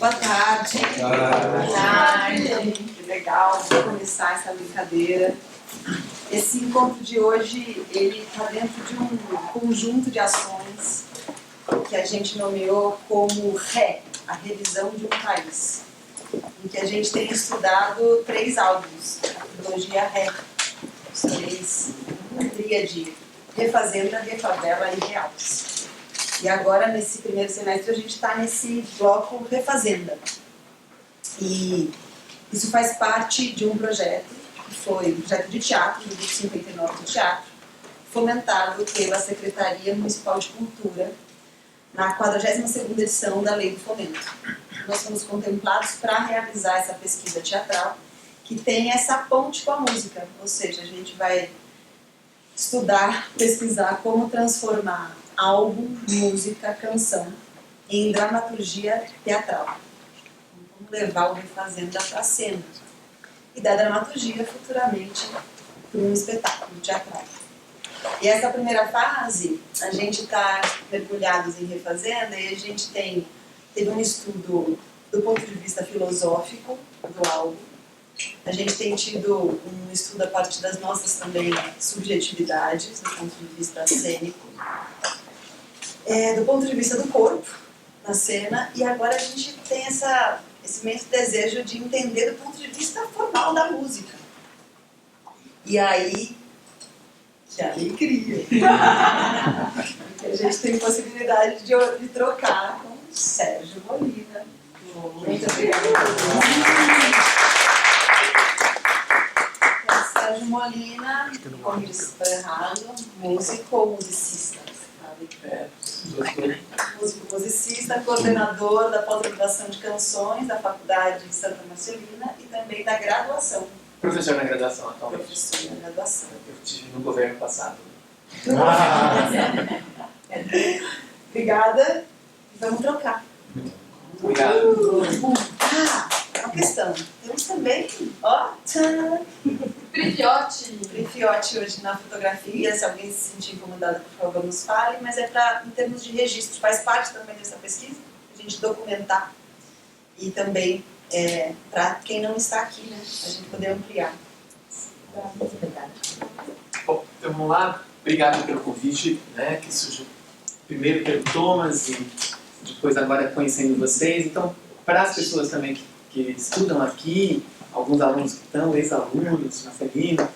Boa tarde. Boa tarde. Que legal, vou começar essa brincadeira. Esse encontro de hoje, ele está dentro de um conjunto de ações que a gente nomeou como RE, a revisão de um país, em que a gente tem estudado 3 álbuns, a trilogia RE, os 3, a tríade Refazenda, Refavela e Realce. E agora, nesse primeiro semestre, a gente está nesse bloco Refazenda. E isso faz parte de um projeto, que foi um projeto de teatro, do Grupo 59 do Teatro, fomentado pela Secretaria Municipal de Cultura, na 42ª edição da Lei do Fomento. Nós fomos contemplados para realizar essa pesquisa teatral, que tem essa ponte com a música, ou seja, a gente vai estudar, pesquisar como transformar álbum, música, canção em dramaturgia teatral. Como levar o Refazenda para a cena e da dramaturgia futuramente para um espetáculo teatral. E essa primeira fase, a gente está mergulhados em Refazenda e a gente teve um estudo do ponto de vista filosófico do álbum. A gente tem tido um estudo a partir das nossas também subjetividades, do ponto de vista cênico, do ponto de vista do corpo, na cena, e agora a gente tem esse imenso desejo de entender do ponto de vista formal da música. E aí, que alegria! Porque a gente tem possibilidade de trocar com o Sérgio Molina. Muito obrigada. Sérgio Molina, como disse para errado, musicista. Músico musicista, coordenador da pós-graduação de canções da Faculdade de Santa Marcelina e também da graduação. Professor na graduação atualmente. Professor na graduação. Eu tive no governo passado. Obrigada. Vamos trocar. Obrigado. Uma questão. Temos também, ó, Prifiote hoje na fotografia. Se alguém se sentir incomodado, por favor, nos fale. Mas é para, em termos de registro, faz parte também dessa pesquisa, a gente documentar e também para quem não está aqui, né, a gente poder ampliar. Muito obrigada. Bom, então vamos lá. Obrigado pelo convite, né, que surgiu primeiro pelo Thomas e depois agora conhecendo vocês. Então, para as pessoas também que estudam aqui, alguns alunos que estão, ex-alunos, Marcelino,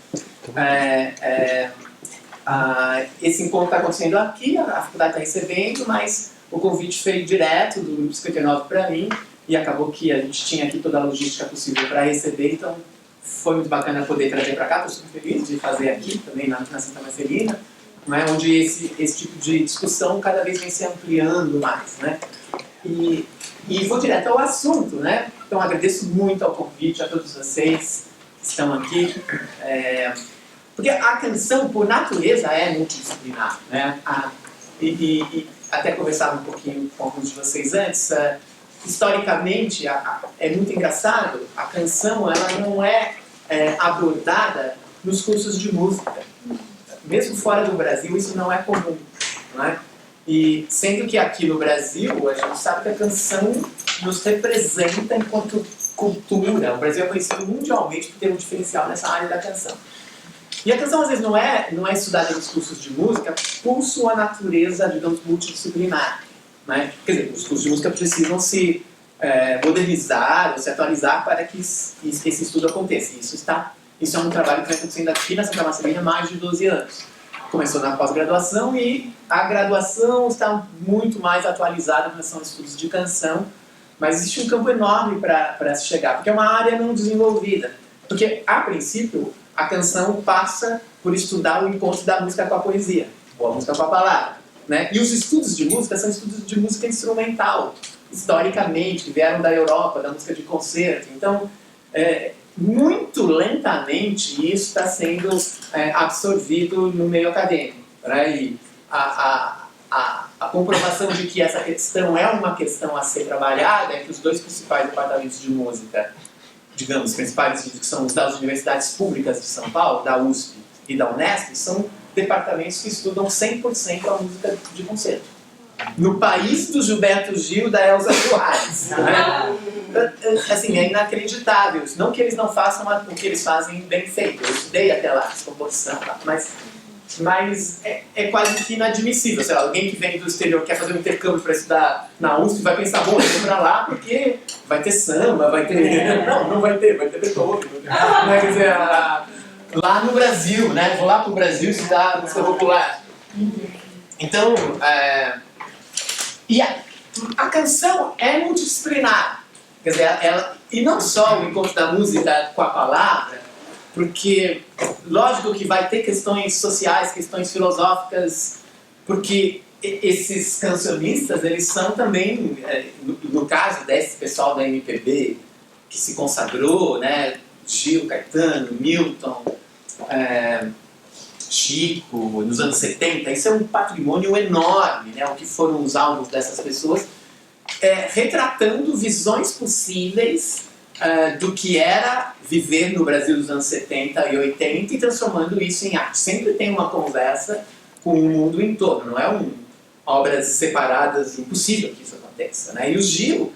esse encontro está acontecendo aqui, a faculdade está recebendo, mas o convite veio direto do Grupo 59 para mim e acabou que a gente tinha aqui toda a logística possível para receber, então foi muito bacana poder trazer para cá. Estou super feliz de fazer aqui também na Santa Marcelina, né, onde esse tipo de discussão cada vez vem se ampliando mais, né? E vou direto ao assunto, né? Então agradeço muito ao convite a todos vocês que estão aqui, porque a canção, por natureza, é multidisciplinar, né? E até conversava um pouquinho com alguns de vocês antes, historicamente é muito engraçado, a canção ela não é abordada nos cursos de música. Mesmo fora do Brasil isso não é comum, não é? E sendo que aqui no Brasil a gente sabe que a canção nos representa enquanto cultura. O Brasil é conhecido mundialmente por ter um diferencial nessa área da canção. E a canção às vezes não é estudada nos cursos de música por sua natureza, digamos, multidisciplinar, né? Quer dizer, os cursos de música precisam se modernizar ou se atualizar para que esse estudo aconteça. Isso é um trabalho que vem acontecendo aqui na Santa Marcelina há mais de 12 anos. Começou na pós-graduação e a graduação está muito mais atualizada em relação aos estudos de canção, mas existe um campo enorme para se chegar, porque é uma área não desenvolvida. Porque, a princípio, a canção passa por estudar o encontro da música com a poesia, ou a música com a palavra, né? E os estudos de música são estudos de música instrumental, historicamente, que vieram da Europa, da música de concerto. Então, muito lentamente isso está sendo absorvido no meio acadêmico, né? E a comprovação de que essa questão é uma questão a ser trabalhada é que os 2 principais departamentos de música, digamos, principais, que são os das universidades públicas de São Paulo, da USP e da Unesp, são departamentos que estudam 100% a música de concerto. no país do Gilberto Gil, da Elza Soares. Né? Assim, é inacreditável. Não que eles não façam o que eles fazem bem feito. Eu estudei até lá, composição, mas é quase que inadmissível. Sei lá, alguém que vem do exterior quer fazer um intercâmbio para estudar na USP vai pensar, bom, eu vou para lá porque vai ter samba, vai ter... Não vai ter Beethoven. Quer dizer, lá no Brasil, né? Vou lá para o Brasil estudar música popular. Então, e a canção é multidisciplinar. Quer dizer, e não só o encontro da música com a palavra, porque lógico que vai ter questões sociais, questões filosóficas, porque esses cancionistas, eles são também, no caso desse pessoal da MPB, que se consagrou, né, Gil, Caetano, Milton, Chico, nos anos 70, isso é um patrimônio enorme, né, o que foram os álbuns dessas pessoas, retratando visões possíveis do que era viver no Brasil dos anos 70 e 80 e transformando isso em arte. Sempre tem uma conversa com o mundo em torno, não é obras separadas, impossível que isso aconteça. Né? E o Gil,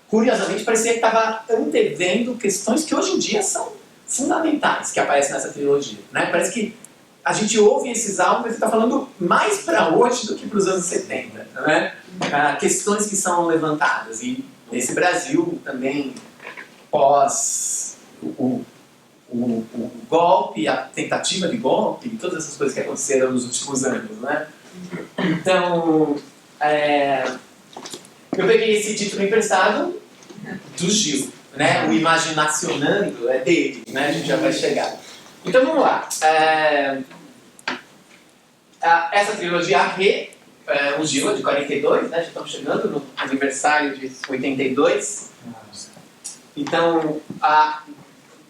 curiosamente, parecia que estava antevendo questões que hoje em dia são fundamentais, que aparecem nessa trilogia. Né? Parece que a gente ouve esses álbuns e está falando mais para hoje do que para os anos 70. Né? Questões que são levantadas. E esse Brasil também, pós o golpe, a tentativa de golpe, e todas essas coisas que aconteceram nos últimos anos. Né? Então, eu peguei esse título emprestado do Gil. Né? O Imaginacionando é dele, né? A gente já vai chegar. Então vamos lá. Essa trilogia o Gil é de 42, né? Já estamos chegando no aniversário de 82. Então,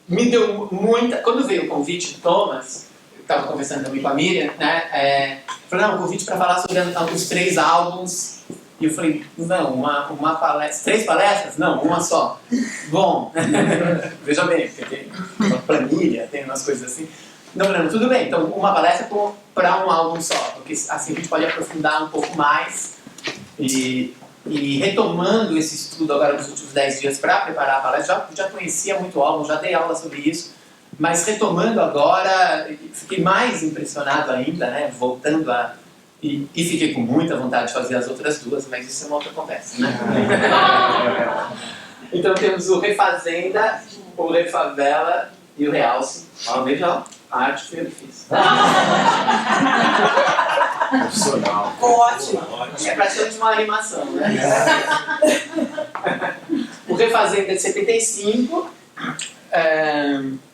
me deu muita... Quando veio o convite do Thomas, eu estava conversando também com a Miriam, né? Falei, não, um convite para falar sobre os 3 álbuns. E eu falei, não, uma palestra... 3 palestras? Não, uma só. Bom, veja bem, porque tem uma planilha, tem umas coisas assim. Não, tudo bem, então uma palestra para um álbum só, porque assim a gente pode aprofundar um pouco mais. E retomando esse estudo agora nos últimos 10 dias para preparar a palestra, já conhecia muito o álbum, já dei aula sobre isso, mas retomando agora, fiquei mais impressionado ainda, né, voltando e fiquei com muita vontade de fazer as outras 2, mas isso é uma outra conversa, né? Então temos o Refazenda, o Refavela e o Realce. Veja, a arte foi eu que fiz. Profissional. Ótimo. É praticamente uma animação, né? O Refazenda é de 75,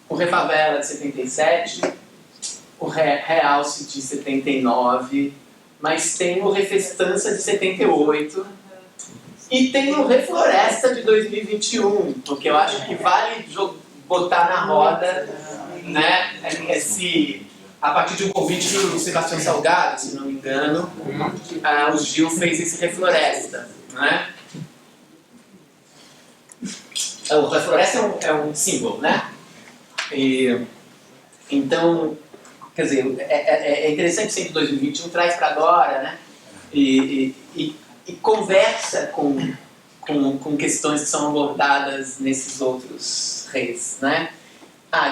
o Refavela de 77, o Realce de 79, mas tem o Refestança de 78 e tem o Refloresta de 2021, porque eu acho que vale botar na roda, né, a partir de um convite do Sebastião Salgado, se não me engano, o Gil fez esse Refloresta, né? O Refloresta é um símbolo, né? Então, quer dizer, é interessante sempre 2021 traz para agora, né? E conversa com questões que são abordadas nesses outros reis, né?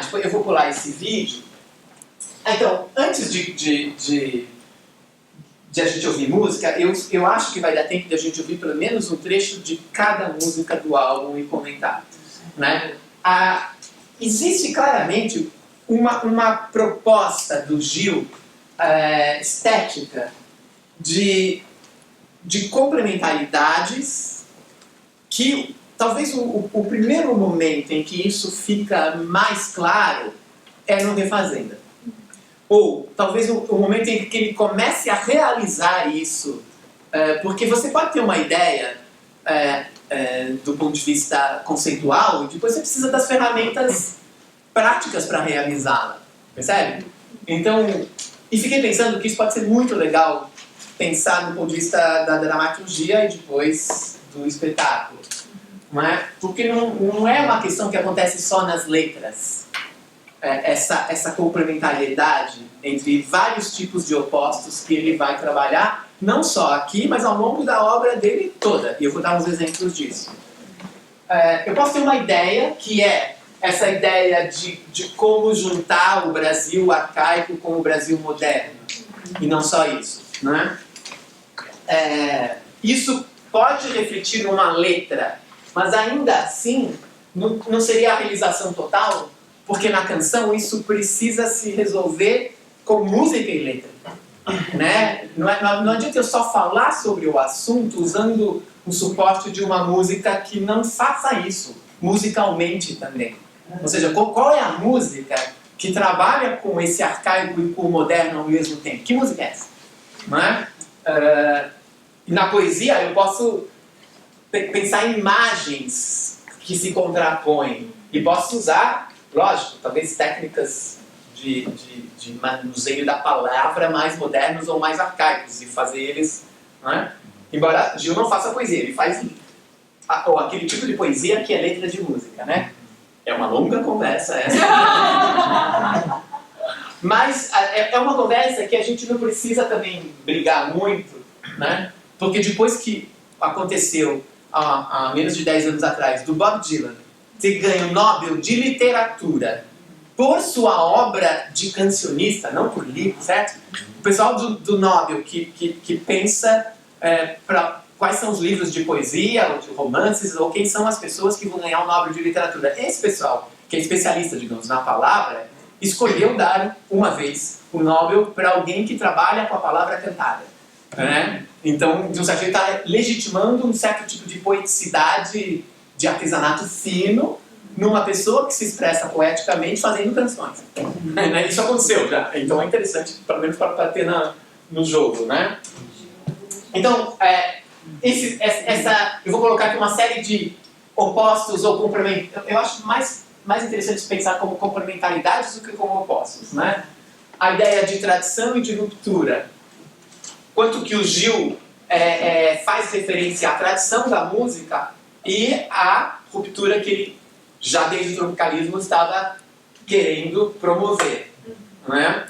Depois eu vou pular esse vídeo. Então, antes de a gente ouvir música, eu acho que vai dar tempo de a gente ouvir pelo menos um trecho de cada música do álbum e comentar, né? Existe claramente uma proposta do Gil estética de complementaridades que talvez o primeiro momento em que isso fica mais claro é no Refazenda. Ou talvez o momento em que ele comece a realizar isso, porque você pode ter uma ideia do ponto de vista conceitual e depois você precisa das ferramentas práticas para realizá-la, percebe? Então, e fiquei pensando que isso pode ser muito legal pensar do ponto de vista da dramaturgia e depois do espetáculo, não é? Porque não é uma questão que acontece só nas letras, essa complementariedade entre vários tipos de opostos que ele vai trabalhar não só aqui, mas ao longo da obra dele toda. E eu vou dar uns exemplos disso. Eu posso ter uma ideia, que é essa ideia de como juntar o Brasil arcaico com o Brasil moderno. E não só isso, né? Isso pode refletir numa letra, mas ainda assim não seria a realização total, porque na canção isso precisa se resolver com música e letra, né? Não adianta eu só falar sobre o assunto usando o suporte de uma música que não faça isso, musicalmente também. Ou seja, qual é a música que trabalha com esse arcaico e com o moderno ao mesmo tempo? Que música é essa? Não é? Na poesia eu posso pensar em imagens que se contrapõem e posso usar, lógico, talvez técnicas de manuseio da palavra mais modernos ou mais arcaicos e fazer eles, não é? Embora Gil não faça poesia, ele faz aquele tipo de poesia que é letra de música, né? É uma longa conversa essa. Mas é uma conversa que a gente não precisa também brigar muito, né? Porque depois que aconteceu, há menos de 10 anos atrás, do Bob Dylan ter ganho o Nobel de Literatura por sua obra de cancionista, não por livro, certo? O pessoal do Nobel que pensa quais são os livros de poesia, ou de romances, ou quem são as pessoas que vão ganhar o Nobel de Literatura. Esse pessoal, que é especialista, digamos, na palavra, escolheu dar, uma vez, o Nobel para alguém que trabalha com a palavra cantada. Né? Então, de um certo jeito, está legitimando um certo tipo de poeticidade, de artesanato fino, numa pessoa que se expressa poeticamente fazendo canções. Isso aconteceu já. Então é interessante, pelo menos para ter no jogo, né? Então, eu vou colocar aqui uma série de opostos ou complementares. Eu acho mais interessante pensar como complementaridades do que como opostos, né? A ideia de tradição e de ruptura. Quanto que o Gil faz referência à tradição da música e à ruptura que ele, já desde o tropicalismo, estava querendo promover, né?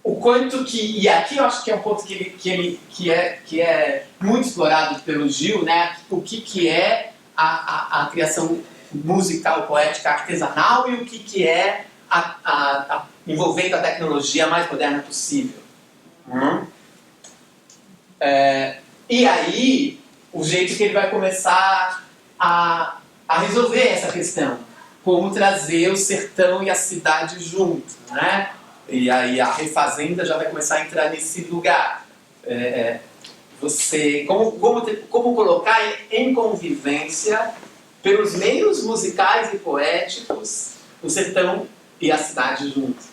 O quanto que, e aqui eu acho que é um ponto que é muito explorado pelo Gil, né? O que é a criação musical, poética, artesanal e o que é envolvendo a tecnologia mais moderna possível. E aí, o jeito que ele vai começar a resolver essa questão, como trazer o sertão e a cidade junto, né? E aí a refazenda já vai começar a entrar nesse lugar. Como colocar em convivência, pelos meios musicais e poéticos, o sertão e a cidade juntos.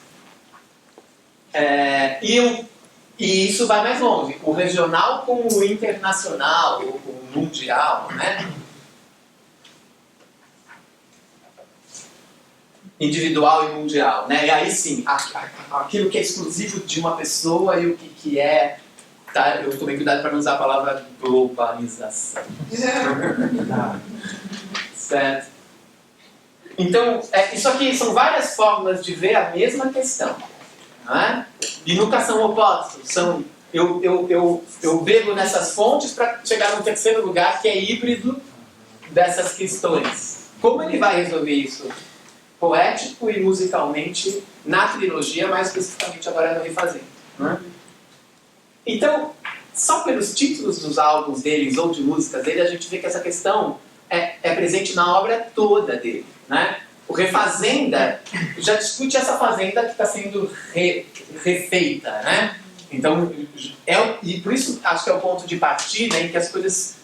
E isso vai mais longe, o regional com o internacional, o mundial, né? Individual e mundial, né? E aí sim, aquilo que é exclusivo de uma pessoa e o que é... Tá? Eu tomei cuidado para não usar a palavra globalização. Certo? Então, isso aqui são várias formas de ver a mesma questão. Não é? E nunca são opostos. Eu bebo nessas fontes para chegar no terceiro lugar, que é híbrido dessas questões. Como ele vai resolver isso? Poético e musicalmente na trilogia, mais especificamente agora no Refazendo. Né? Então, só pelos títulos dos álbuns deles ou de músicas dele, a gente vê que essa questão é presente na obra toda dele. Né? O Refazenda já discute essa fazenda que está sendo refeita. Né? Então, e por isso acho que é o ponto de partida em que as coisas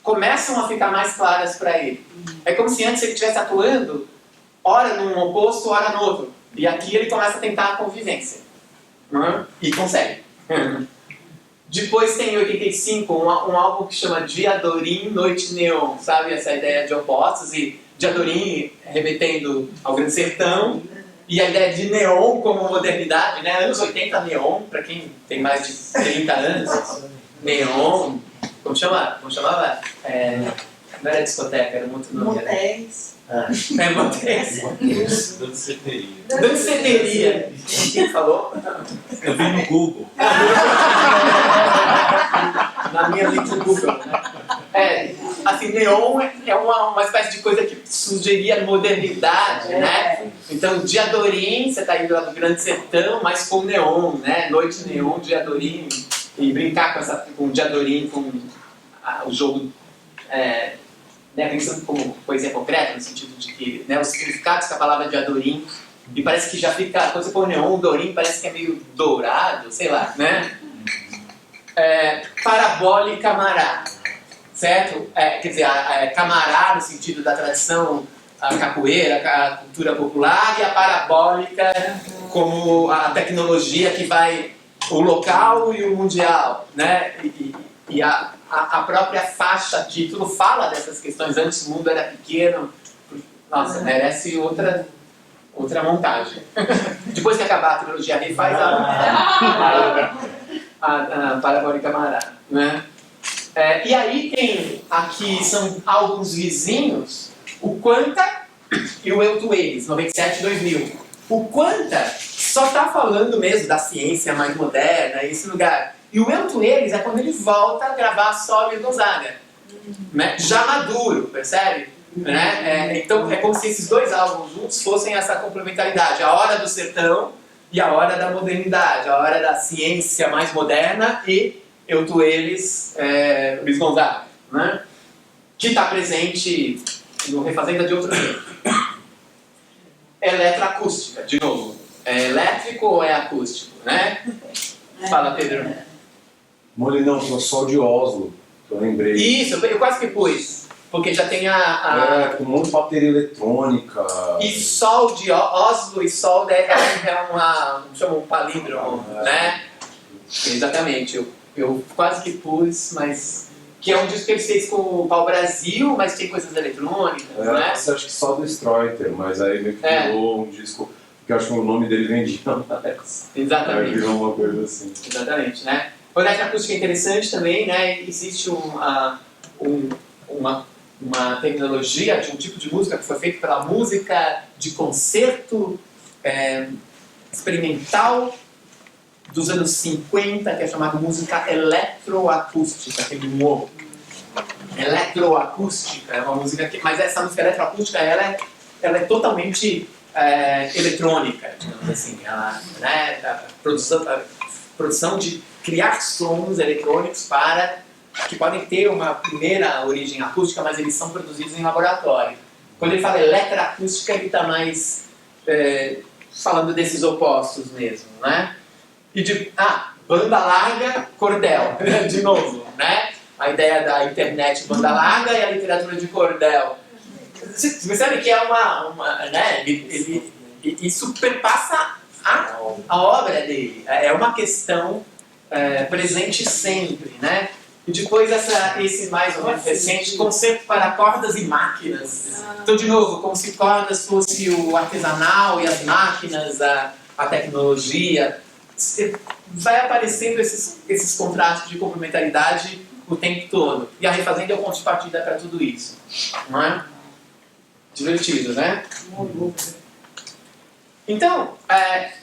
começam a ficar mais claras para ele. É como se antes ele estivesse atuando ora num oposto, ora no outro. E aqui ele começa a tentar a convivência. E consegue. Depois tem em 85 um álbum que chama Diadorim, Noite Neon. Sabe essa ideia de opostos? E Diadorim remetendo ao Grande Sertão. E a ideia de neon como modernidade, né? Anos 80, neon, para quem tem mais de 30 anos. Neon, como chamava? Não era discoteca, era um outro nome. Motéis. É motéis. Danceteria. Danceteria. Quem falou? Eu vi no Google. Na minha lista do Google, né? Assim, neon é uma espécie de coisa que sugeria modernidade, né? Então, Diadorim, você está indo lá do Grande Sertão, mas com neon, né? Noite neon, Diadorim, e brincar com Diadorim, com o jogo, né, pensando como poesia concreta, no sentido de que, né, os significados que a palavra Diadorim, e parece que já fica, quando você põe neon, Dorim, parece que é meio dourado, sei lá, né? Parabólica camará, certo? Quer dizer, camará no sentido da tradição, a capoeira, a cultura popular, e a parabólica como a tecnologia que vai o local e o mundial, né? E a própria faixa título fala dessas questões. Antes o mundo era pequeno. Nossa, merece outra montagem. Depois que acabar a trilogia Rei, faz a Parabólica Camará, né? E aí tem aqui, são álbuns vizinhos, o Quanta e o Eu Tu Eles, 97 e 2000. O Quanta só está falando mesmo da ciência mais moderna, esse lugar. E o Eu Tu Eles é quando ele volta a gravar solo e Gonzaga, né? Já maduro, percebe? Né? Então é como se esses dois álbuns juntos fossem essa complementaridade, a hora do sertão e a hora da modernidade, a hora da ciência mais moderna e Eu Tu Eles, Luiz Gonzaga, né? Que está presente no Refazenda de outro jeito. Eletroacústica, de novo. É elétrico ou é acústico, né? Fala, Pedro. Molinão, tinha o Sol de Oslo, que eu lembrei. Isso, eu quase que pus. Porque já tem com um monte de bateria eletrônica. E Sol de Oslo e Sol chama um palíndromo, né? Exatamente. Eu quase que pus, mas... Que é um disco que ele fez com o Pau Brasil, mas tem coisas eletrônicas, né? Você acha que só do Stroiter, mas aí meio que virou um disco... Porque eu acho que o nome dele vendia. Exatamente. Aí virou uma coisa assim. Exatamente, né? O eletroacústico é interessante também, né? Existe uma tecnologia de um tipo de música que foi feita pela música de concerto experimental dos anos 50, que é chamada música eletroacústica, aquele morro. Eletroacústica é uma música que... Mas essa música eletroacústica, ela é totalmente eletrônica, digamos assim. Ela, né, a produção de criar sons eletrônicos que podem ter uma primeira origem acústica, mas eles são produzidos em laboratório. Quando ele fala eletroacústica, ele está mais falando desses opostos mesmo, né? E banda larga, cordel, de novo, né? A ideia da internet banda larga e a literatura de cordel. Você percebe que é né? Isso perpassa a obra dele. É uma questão presente sempre, né? E depois esse mais ou menos recente, concerto para cordas e máquinas. Então, de novo, como se cordas fosse o artesanal e as máquinas, a tecnologia. Vai aparecendo esses contrastes de complementaridade o tempo todo. E a Refazenda é o ponto de partida para tudo isso. Não é? Divertido, né? Então,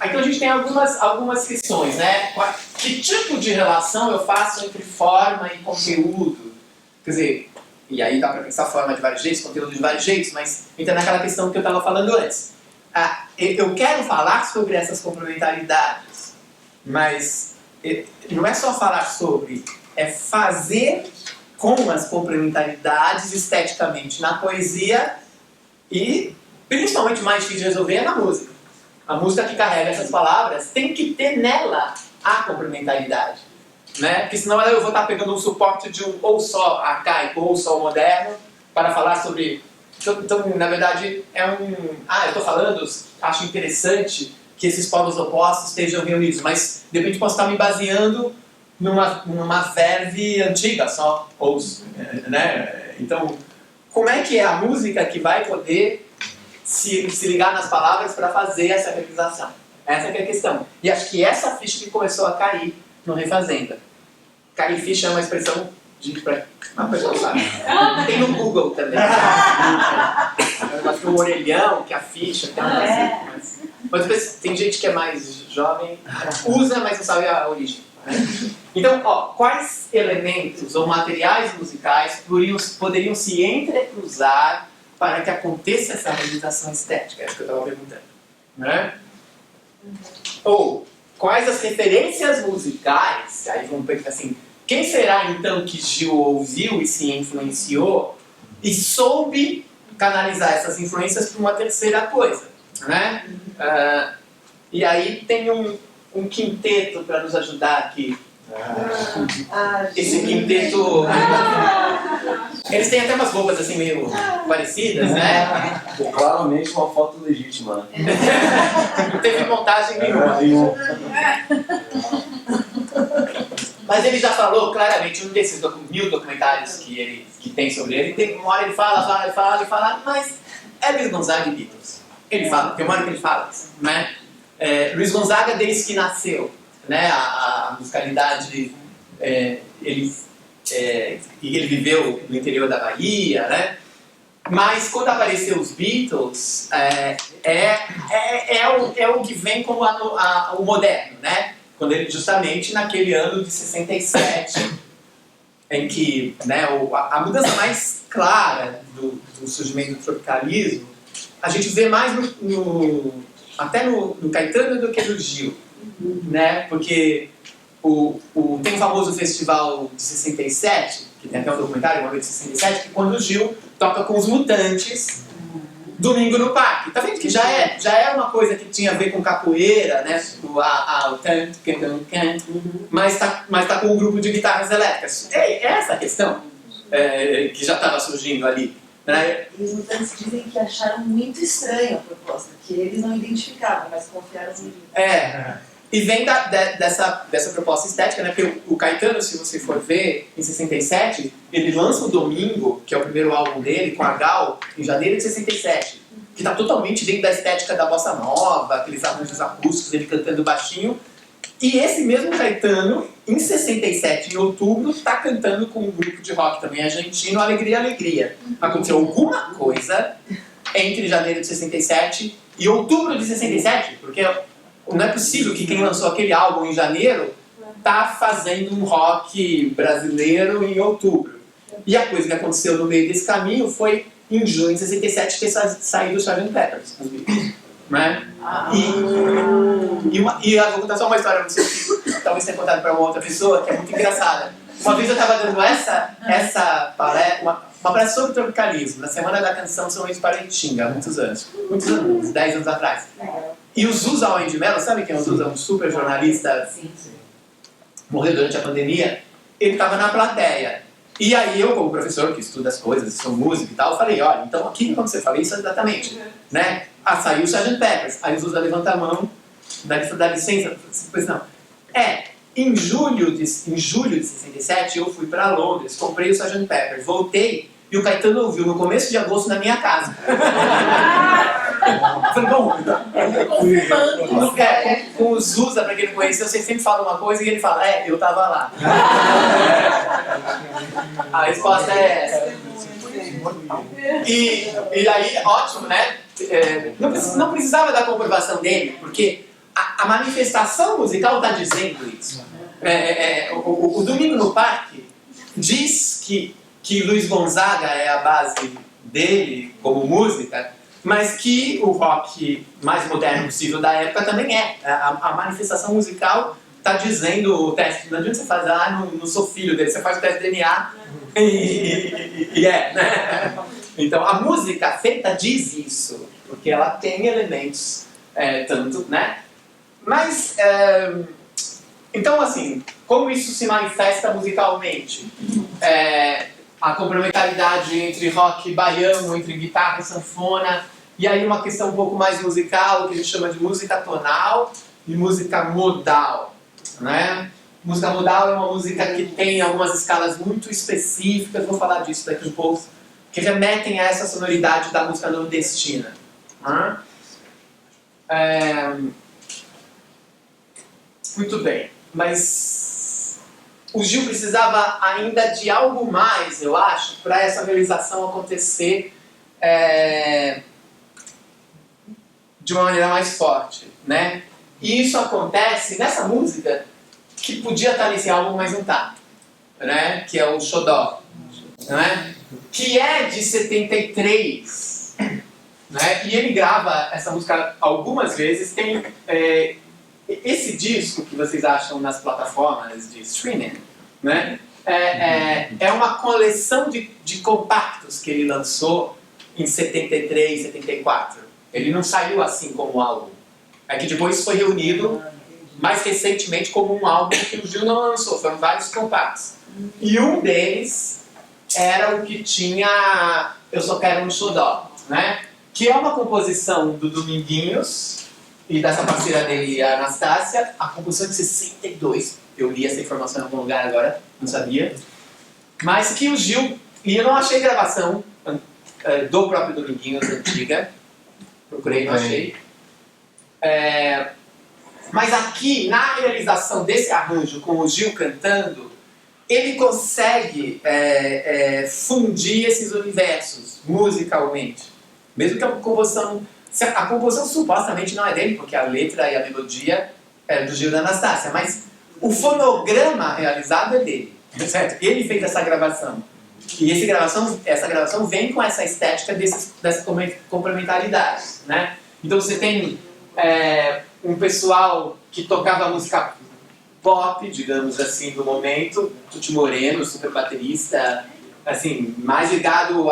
então a gente tem algumas questões, né? Que tipo de relação eu faço entre forma e conteúdo? Quer dizer, e aí dá para pensar forma de vários jeitos, conteúdo de vários jeitos, mas entra naquela questão que eu estava falando antes. Eu quero falar sobre essas complementaridades, mas não é só falar sobre, é fazer com as complementaridades esteticamente na poesia e, principalmente, mais difícil de resolver é na música. A música que carrega essas palavras tem que ter nela a complementaridade, né? Porque senão eu vou estar pegando um suporte de um ou só arcaico ou só moderno para falar sobre... Então, na verdade, eu estou falando, acho interessante que esses polos opostos estejam reunidos, mas de repente posso estar me baseando numa verve antiga só, né? Então, como é que é a música que vai poder se ligar nas palavras para fazer essa realização? Essa que é a questão. E acho que essa ficha que começou a cair no Refazenda. Cair ficha é uma expressão Uma coisa que eu faço. Tem no Google também. É um negócio que o orelhão, que a ficha, tem uma assim. Mas depois tem gente que é mais jovem, usa, mas não sabe a origem. Né? Então, quais elementos ou materiais musicais poderiam se entrecruzar para que aconteça essa realização estética? É isso que eu estava perguntando. Né? Ou quais as referências musicais, aí vamos pensar assim, quem será então que Gil ouviu e se influenciou e soube canalizar essas influências para uma terceira coisa, né? E aí tem um quinteto para nos ajudar aqui. Esse quinteto, eles têm até umas roupas assim meio parecidas, né? Claramente uma foto legítima, né? Não teve montagem nenhuma. Mas ele já falou claramente, um desses 1000 documentários que tem sobre ele, tem uma hora ele fala, mas é Luiz Gonzaga e Beatles. Ele fala, tem uma hora que ele fala, né? Luiz Gonzaga, desde que nasceu, né? A musicalidade, ele viveu no interior da Bahia, né? Mas quando apareceu os Beatles, é o que vem como o moderno, né? Quando ele, justamente naquele ano de 67, em que, né, a mudança mais clara do surgimento do tropicalismo, a gente vê mais até no Caetano do que no Gil, né? Porque tem o famoso festival de 67, que tem até um documentário, uma vez de 67, que quando o Gil toca com os Mutantes, Domingo no Parque. Tá vendo que já é uma coisa que tinha a ver com capoeira, né? O tanto, mas tá com um grupo de guitarras elétricas. É essa a questão que já estava surgindo ali. Né? E os mutantes dizem que acharam muito estranha a proposta, que eles não identificavam, mas confiaram no livro. E vem dessa proposta estética, né? Porque o Caetano, se você for ver, em 67, ele lança o Domingo, que é o primeiro álbum dele, com a Gal, em janeiro de 67, que está totalmente dentro da estética da bossa nova, aqueles arranjos acústicos, ele cantando baixinho. E esse mesmo Caetano, em 67, em outubro, está cantando com um grupo de rock também argentino, Alegria, Alegria. Aconteceu alguma coisa entre janeiro de 67 e outubro de 67, porque não é possível que quem lançou aquele álbum em janeiro tá fazendo um rock brasileiro em outubro. E a coisa que aconteceu no meio desse caminho foi em junho de 67 que saiu do Sgt. Peppers, né? E eu vou contar só uma história, talvez tenha contado para uma outra pessoa, que é muito engraçada. Uma vez eu estava dando essa palestra, uma palestra sobre tropicalismo, na Semana da Canção São Luís Paraitinga, há muitos anos, 10 anos atrás. E o Zusa Além de Mello, sabe quem é o Zusa? Um super jornalista, morreu durante a pandemia. Ele estava na plateia. E aí eu, como professor que estuda as coisas, sou músico e tal, falei, olha, então aqui quando você fala isso exatamente, né? Saiu o Sgt. Peppers. Aí o Zusa levanta a mão, dá licença, pois não. Em julho de 67 eu fui para Londres, comprei o Sgt. Peppers, voltei e o Caetano ouviu no começo de agosto na minha casa. Falei, bom, com o Zusa, para quem não conheceu, você sempre fala uma coisa e ele fala, eu tava lá. A resposta é essa. E aí, ótimo, né? Não precisava da comprovação dele, porque a manifestação musical está dizendo isso. O Domingo no Parque diz que Luiz Gonzaga é a base dele como música, mas que o rock mais moderno possível da época também é. A manifestação musical está dizendo o teste. Não adianta você fazer, não sou filho dele, você faz o teste de DNA né? Então a música feita diz isso, porque ela tem elementos tanto, né? Mas, então assim, como isso se manifesta musicalmente? A complementaridade entre rock baiano, entre guitarra e sanfona, e aí uma questão um pouco mais musical, que a gente chama de música tonal e música modal, né? Música modal é uma música que tem algumas escalas muito específicas, vou falar disso daqui um pouco, que remetem a essa sonoridade da música nordestina. Né? Muito bem, mas o Gil precisava ainda de algo mais, eu acho, para essa realização acontecer de uma maneira mais forte, né? E isso acontece nessa música que podia estar nesse álbum, mas não está, né? Que é o Xodó, né? Que é de 73, né? E ele grava essa música algumas vezes. Tem esse disco que vocês acham nas plataformas de streaming, né? É uma coleção de compactos que ele lançou em 73, 74. Ele não saiu assim como um álbum. É que depois foi reunido mais recentemente como um álbum que o Gil não lançou. Foram vários compactos. E um deles era o que tinha Eu Só Quero um Xodó, né? Que é uma composição do Dominguinhos e dessa parceira dele, a Anastácia. A composição de 62. Eu li essa informação em algum lugar agora, não sabia. Mas que o Gil... E eu não achei gravação do próprio Dominguinhos antiga. Procurei, não achei. Mas aqui, na realização desse arranjo com o Gil cantando, ele consegue fundir esses universos musicalmente. Mesmo que a composição supostamente não é dele, porque a letra e a melodia é do Gil da Anastácia, mas o fonograma realizado é dele, certo? Ele fez essa gravação. E essa gravação vem com essa estética dessa complementaridade, né? Então você tem um pessoal que tocava música pop, digamos assim, do momento, Tuti Moreno, super baterista, assim, mais ligado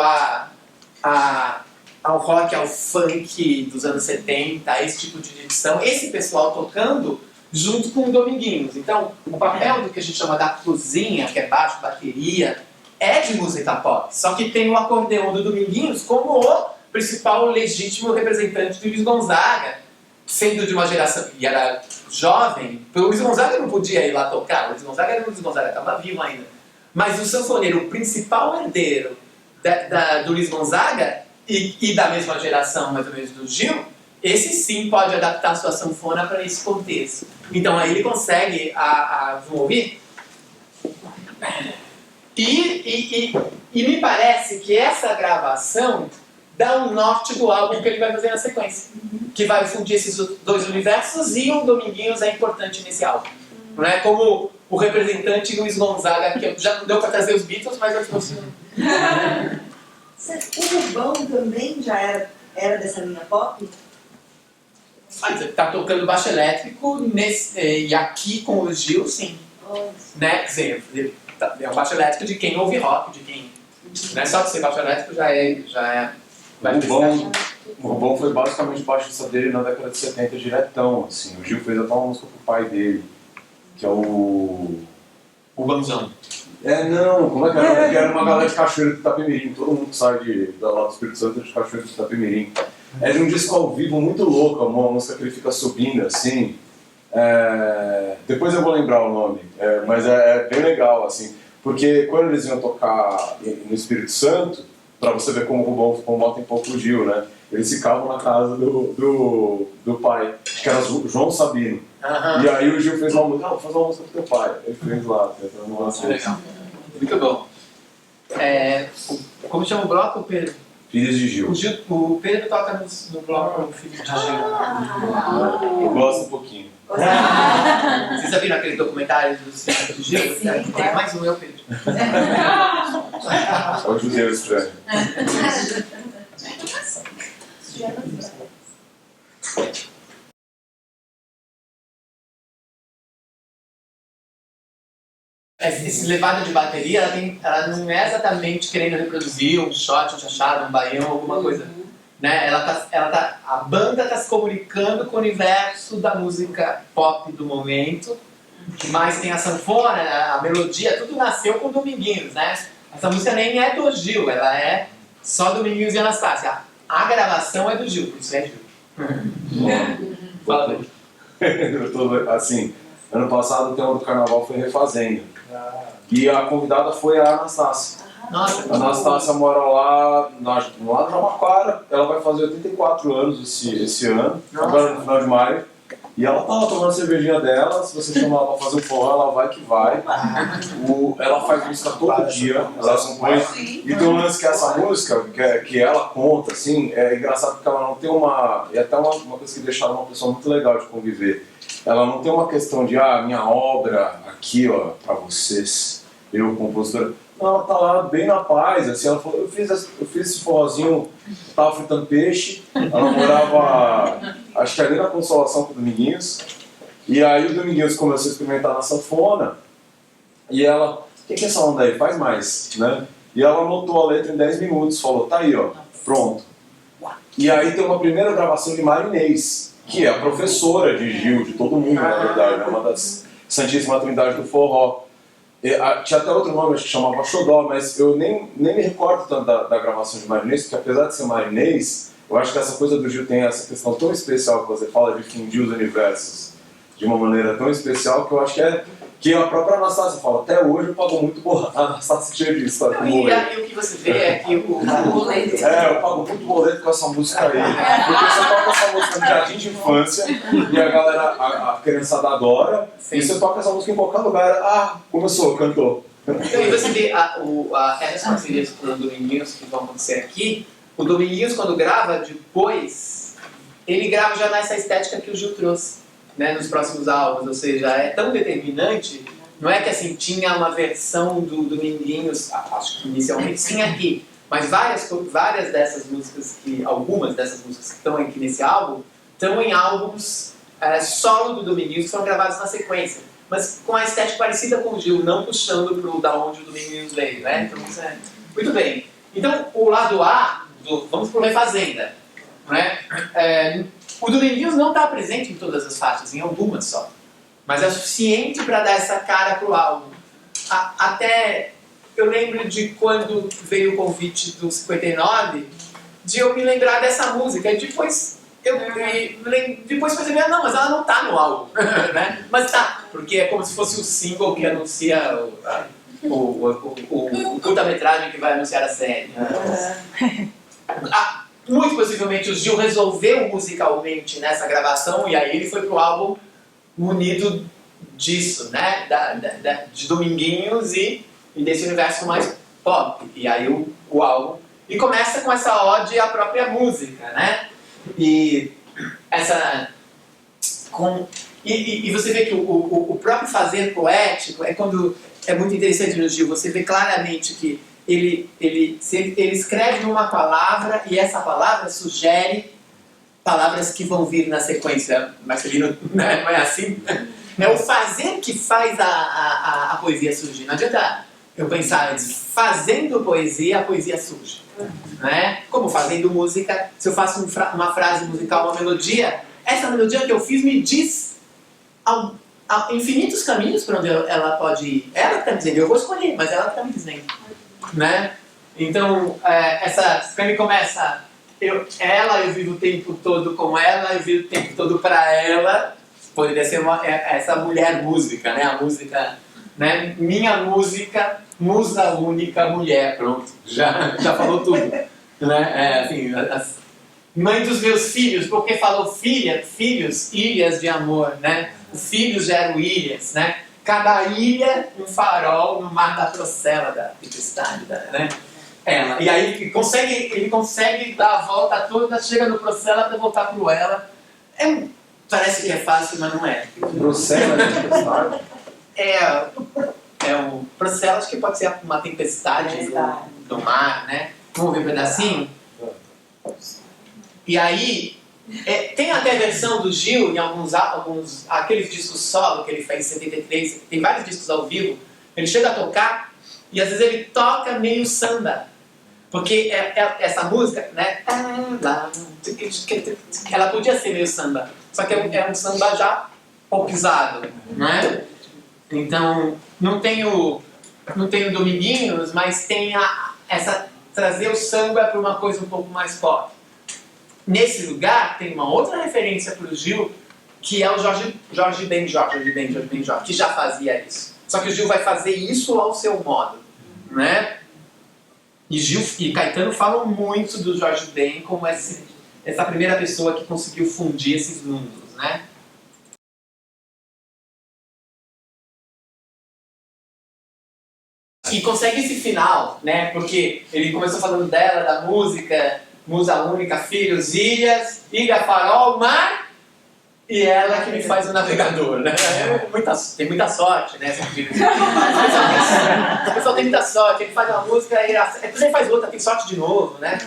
ao rock, ao funk dos anos 70, esse tipo de edição. Esse pessoal tocando junto com o Dominguinhos. Então, o papel do que a gente chama da cozinha, que é baixo, bateria, é de música pop. Só que tem o acordeão do Dominguinhos como o principal legítimo representante do Luiz Gonzaga, sendo de uma geração e era jovem. O Luiz Gonzaga não podia ir lá tocar, o Luiz Gonzaga estava vivo ainda. Mas o sanfoneiro, o principal herdeiro do Luiz Gonzaga e da mesma geração, mais ou menos, do Gil, esse sim pode adaptar a sua sanfona para esse contexto. Então aí ele consegue, vamos ouvir? E me parece que essa gravação dá um norte do álbum que ele vai fazer na sequência, que vai fundir esses dois universos, e o Dominguinhos é importante nesse álbum, não é? Como o representante Luiz Gonzaga, que já não deu para trazer os Beatles, mas eu trouxe. O Rubão também já era dessa linha pop? Você está tocando baixo elétrico e aqui com o Gil, sim. Né? Quer dizer, é o baixo elétrico de quem ouve rock, de quem... Não é só de ser baixo elétrico, já é O Rubão foi basicamente baixista dele na década de 70 diretão, assim. O Gil fez até uma música pro pai dele, que é o Banzão. Não, como é que era? Que era uma galera de Cachoeira do Itapemirim, todo mundo que sai lá do Espírito Santo de Cachoeira do Itapemirim. É de um disco ao vivo muito louco, uma música que ele fica subindo assim. Depois eu vou lembrar o nome, mas é bem legal, assim, porque quando eles iam tocar no Espírito Santo, pra você ver como o Rubão comota em pouco o Gil, né? Eles ficavam na casa do pai, que era o João Sabino. E aí o Gil fez uma música, vou fazer uma música pro teu pai. Ele fez lá, tentando uma legal. Muito bom. Como chama o bloco, Pedro? Filhos de Gil. O Pedro toca no bloco Filhos de Gil. Eu gosto um pouquinho. Vocês já viram aquele documentário dos Filhos de Gil? Sim, tem mais um, Pedro. É o judeu estranho. Esse levado de bateria, ela não é exatamente querendo reproduzir um shot, um chachado, um baião, alguma coisa. Né? A banda está se comunicando com o universo da música pop do momento, mas tem a sanfona, a melodia, tudo nasceu com Dominguinhos, né? Essa música nem é do Gil, ela é só Dominguinhos e Anastácia. A gravação é do Gil, por isso é Gil. Fala, Pedro. Eu tô, assim, ano passado o tema do carnaval foi Refazenda. E a convidada foi a Anastácia. Nossa, a Anastácia mora lá no Jabaquara. Ela vai fazer 84 anos esse ano, agora no final de maio. E ela tá lá tomando a cervejinha dela, se você chamar ela pra fazer um forró, ela vai que vai. Ela faz música todo dia, ela compõe. E tem um lance que essa música, que ela conta, assim, é engraçado porque ela não tem uma... E até uma coisa que deixa ela uma pessoa muito legal de conviver. Ela não tem uma questão de, minha obra aqui, ó, pra vocês, eu, compositora. Ela tá lá bem na paz, assim, ela falou, eu fiz esse forrozinho, tava fritando peixe, ela morava, acho que ali na Consolação com o Dominguinhos, e aí o Dominguinhos começou a experimentar na sanfona, e ela, o que é essa onda aí? Faz mais, né? E ela anotou a letra em 10 minutos, falou, tá aí, ó, pronto. E aí tem uma primeira gravação de Marinês, que é a professora de Gil, de todo mundo, na verdade, é uma das Santíssima Trindade do forró. Tinha até outro nome, acho que chamava Xodó, mas eu nem me recordo tanto da gravação de Marinês, porque apesar de ser Marinês, eu acho que essa coisa do Gil tem essa questão tão especial que você fala de fundir os universos de uma maneira tão especial que eu acho que a própria Anastácia fala, até hoje eu pago muito boleto. A Anastácia tinha disso, tá? E o que você vê é que o boleto... eu pago muito boleto com essa música aí. Porque você toca essa música no jardim de infância e a galera, a criançada adora. Sim. E você toca essa música em qualquer lugar. Começou, cantou. E você vê essas parcerias com o Dominguinhos que vão acontecer aqui. O Dominguinhos, quando grava, depois, ele grava já nessa estética que o Gil trouxe. Né, nos próximos álbuns, ou seja, é tão determinante, não é que assim, tinha uma versão do Dominguinhos, acho que inicialmente tinha aqui, mas várias dessas músicas, algumas dessas músicas que estão aqui nesse álbum, estão em álbuns solo do Dominguinhos que foram gravados na sequência, mas com a estética parecida com o Gil, não puxando pro da onde o Dominguinhos veio, né? Então, muito bem. Então, o lado A, vamos pro Refazenda, né? O Dominguinhos não está presente em todas as faixas, em algumas só. Mas é o suficiente para dar essa cara pro álbum. Até eu lembro de quando veio o convite do 59, de eu me lembrar dessa música. E depois percebi, não, mas ela não está no álbum. Né? Mas tá, porque é como se fosse o single que anuncia o curta-metragem que vai anunciar a série. Muito possivelmente o Gil resolveu musicalmente nessa gravação e aí ele foi pro álbum munido disso, né? De Dominguinhos e desse universo mais pop. E aí o álbum... E começa com essa ode à própria música, né? E você vê que o próprio fazer poético é quando... É muito interessante no Gil, você vê claramente que ele escreve uma palavra e essa palavra sugere palavras que vão vir na sequência. Marcelino, não é assim? É o fazer que faz a poesia surgir. Não adianta eu pensar antes, fazendo poesia, a poesia surge. Né? Como fazendo música, se eu faço uma frase musical, uma melodia, essa melodia que eu fiz me diz infinitos caminhos para onde ela pode ir. Ela que está me dizendo, eu vou escolher, mas ela que está me dizendo. Né? Então, quando ele começa, eu vivo o tempo todo com ela, eu vivo o tempo todo para ela, poderia ser essa mulher música, né? A música, né? Minha música, musa única, mulher, pronto, já falou tudo. Né? Assim, mãe dos meus filhos, porque falou filhos, ilhas de amor, né? Os filhos geram ilhas, né? Cada ilha, um farol no mar da Procela, da tempestade, né? Ela. E aí ele consegue dar a volta toda, chega no Procela para voltar pro ela. Parece que é fácil, mas não é. Procela da tempestade? É um Procela, acho que pode ser uma tempestade do mar, né? Vamos ver um pedacinho? E aí, tem até a versão do Gil em aqueles discos solo que ele fez em 73, tem vários discos ao vivo, ele chega a tocar e às vezes ele toca meio samba, porque essa música, né, ela podia ser meio samba, só que é um samba já popizado, né? Então, não tem o Dominguinhos, mas tem trazer o samba para uma coisa um pouco mais pop. Nesse lugar, tem uma outra referência para o Gil, que é o Jorge Benjor, que já fazia isso. Só que o Gil vai fazer isso ao seu modo, né? E Gil e Caetano falam muito do Jorge Ben como essa primeira pessoa que conseguiu fundir esses mundos, né? E consegue esse final, né? Porque ele começou falando dela, da música, musa única, filhos, ilhas, ilha, farol, mar, e ela que me faz o navegador, né? Tem muita sorte, né? O pessoal tem muita sorte, ele faz uma música, depois ele faz outra, tem sorte de novo, né?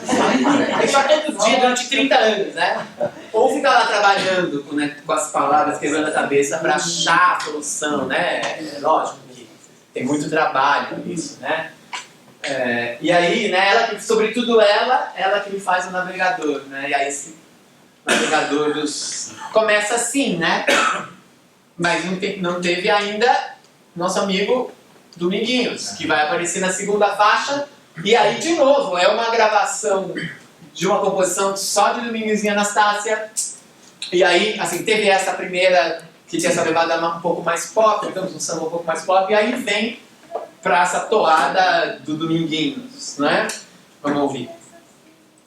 Tem sorte todos os dias durante 30 anos, né? Ou fica lá trabalhando com as palavras, quebrando a cabeça para achar a solução, né? É lógico que tem muito trabalho nisso, né? E aí, né, sobretudo ela que me faz o navegador, né? E aí esse navegador começa assim, né? Mas não teve ainda nosso amigo Dominguinhos, que vai aparecer na segunda faixa. E aí, de novo, é uma gravação de uma composição só de Dominguinhos e Anastácia. E aí, assim, teve essa primeira que tinha essa levada um pouco mais pop, digamos, um samba um pouco mais pop, e aí vem pra essa toada do Dominguinhos, né? Vamos ouvir.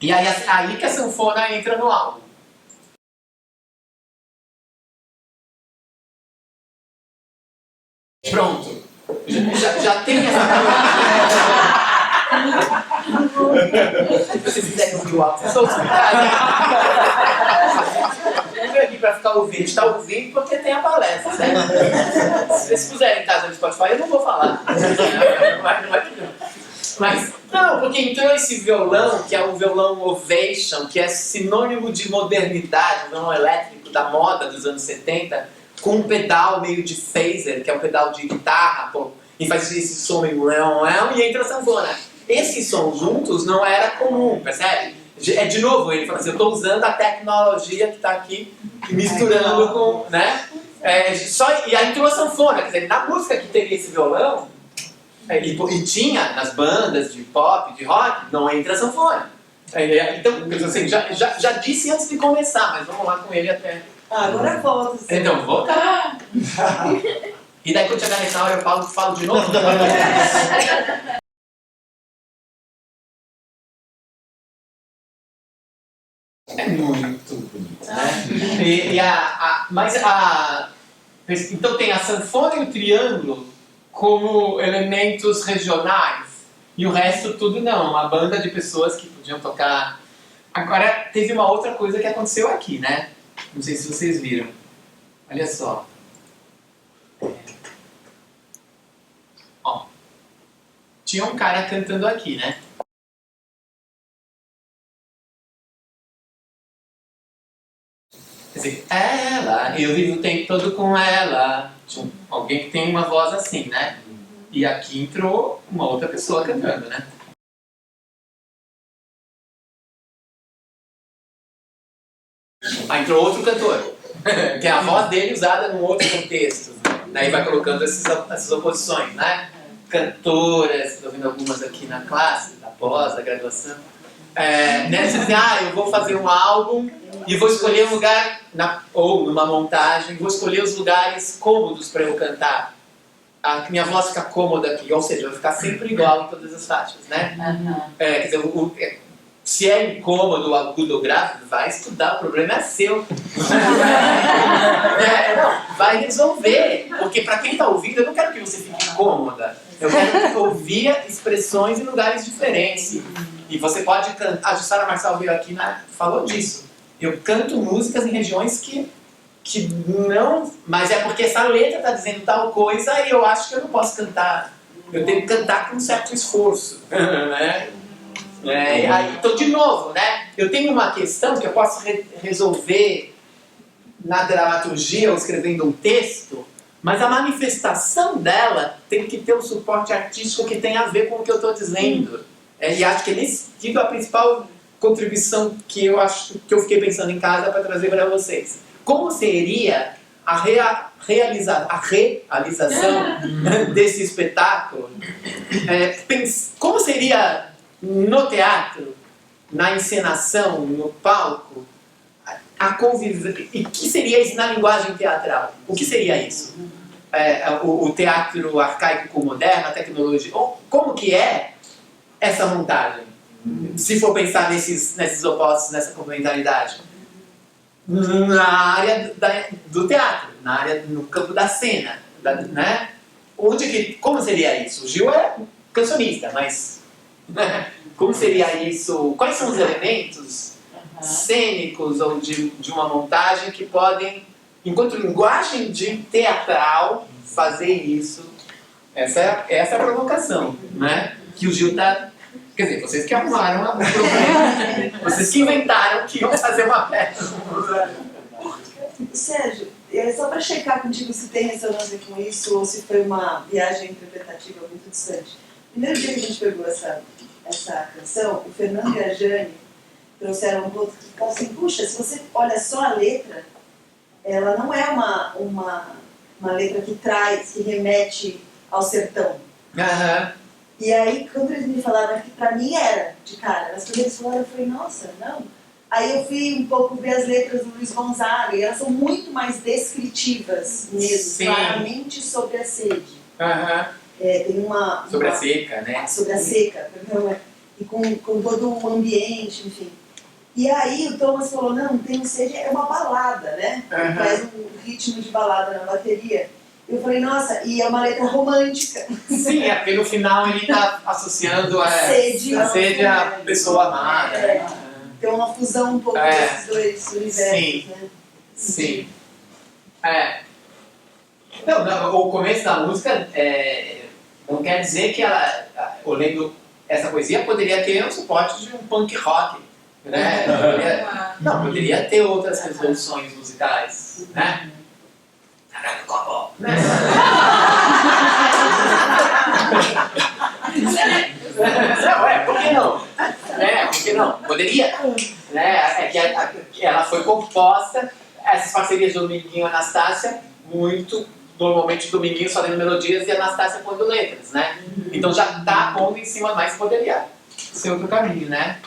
E aí que a sanfona entra no álbum. Pronto. Já tem essa Se vocês quiserem ouvir o álbum, vocês vão escutar. Não veio aqui pra ficar ouvindo. Está ouvindo porque tem a palestra, né? Se vocês puserem em casa no Spotify, eu não vou falar. Não vai. Mas, não, porque entrou esse violão, que é o violão Ovation, que é sinônimo de modernidade, o violão elétrico da moda dos anos 70, com um pedal meio de phaser, que é um pedal de guitarra, pô, e faz esse som meio e entra a sanfona. Esses sons juntos não era comum, percebe? De novo, ele fala assim, eu estou usando a tecnologia que está aqui, misturando com, né? E aí entrou a sanfona, quer dizer, na música que teria esse violão, e tinha nas bandas de pop, de rock, não entra a sanfona. Então, assim, já disse antes de começar, mas vamos lá com ele até... Agora volta. Então, volta! E daí quando chegar nessa hora eu falo de novo. É muito bonito, né? Então tem a sanfona e o triângulo como elementos regionais e o resto tudo não, uma banda de pessoas que podiam tocar. Agora teve uma outra coisa que aconteceu aqui, né? Não sei se vocês viram. Olha só. Ó. Tinha um cara cantando aqui, né? Quer dizer, eu vivo o tempo todo com ela. Tinha alguém que tem uma voz assim, né? E aqui entrou uma outra pessoa cantando, né? Aí entrou outro cantor, que é a voz dele usada num outro contexto. Daí vai colocando essas oposições, né? Cantoras, estou vendo algumas aqui na classe, da pós, da graduação. Você diz, eu vou fazer um álbum e vou escolher um lugar, ou numa montagem, vou escolher os lugares cômodos para eu cantar. A minha voz fica cômoda aqui, ou seja, vai ficar sempre igual em todas as faixas, né? Quer dizer, se é incômodo o agudo ou grave, vai estudar, o problema é seu. Vai resolver, porque para quem está ouvindo, eu não quero que você fique incômoda. Eu quero ouvir expressões em lugares diferentes. E você pode cantar. A Jussara Marçal veio aqui e falou disso. Eu canto músicas em regiões que não... Mas é porque essa letra está dizendo tal coisa e eu acho que eu não posso cantar. Eu tenho que cantar com um certo esforço. Né? Então, de novo, né? Eu tenho uma questão que eu posso resolver na dramaturgia ou escrevendo um texto, mas a manifestação dela tem que ter um suporte artístico que tem a ver com o que eu estou dizendo. E acho que nesse sentido a principal contribuição que eu fiquei pensando em casa para trazer para vocês. Como seria a realização desse espetáculo? Como seria no teatro, na encenação, no palco, a convivência? E o que seria isso na linguagem teatral? O que seria isso? O teatro arcaico com o moderno, a tecnologia? Como que é essa montagem? Se for pensar nesses opostos, nessa complementaridade. Na área do teatro, no campo da cena, né? Como seria isso? O Gil cancionista, mas como seria isso? Quais são os elementos cênicos ou de uma montagem que podem, enquanto linguagem de teatral, fazer isso? Essa é a provocação, né? Que o Gil tá... Quer dizer, vocês que arrumaram o problema, vocês que inventaram que iam fazer uma peça. Sérgio, só para checar contigo se tem ressonância com isso ou se foi uma viagem interpretativa muito distante. Primeiro dia que a gente pegou essa canção, o Fernando e a Jane trouxeram um ponto que ficou assim, puxa, se você olha só a letra, ela não é uma letra que traz, que remete ao sertão. E aí, quando eles me falaram que pra mim era de cara, mas quando eles falaram, eu falei, nossa, não. Aí eu fui um pouco ver as letras do Luiz Gonzaga, e elas são muito mais descritivas mesmo, Sim. claramente sobre a sede. Tem uma... Sobre a seca, né? Sobre a seca, e com todo o ambiente, enfim. E aí o Thomas falou, não, tem sede, é uma balada, né? Faz um ritmo de balada na bateria. Eu falei, nossa, e é uma letra romântica. Sim, é porque no final ele está associando a sede à pessoa amada. Tem uma fusão um pouco desses dois universos, sim, né? Sim. Não, o começo da música não quer dizer que ela, olhando essa poesia, poderia ter um suporte de um punk rock, né? Poderia ter outras resoluções musicais, né? Caralho, copo! Por que não? Por que não? Poderia. É que ela foi composta, essas parcerias do Dominguinho e Anastácia, normalmente o Dominguinho só lendo melodias e a Anastácia pondo letras, né? Então já está pondo em cima, mas poderia ser outro caminho, né?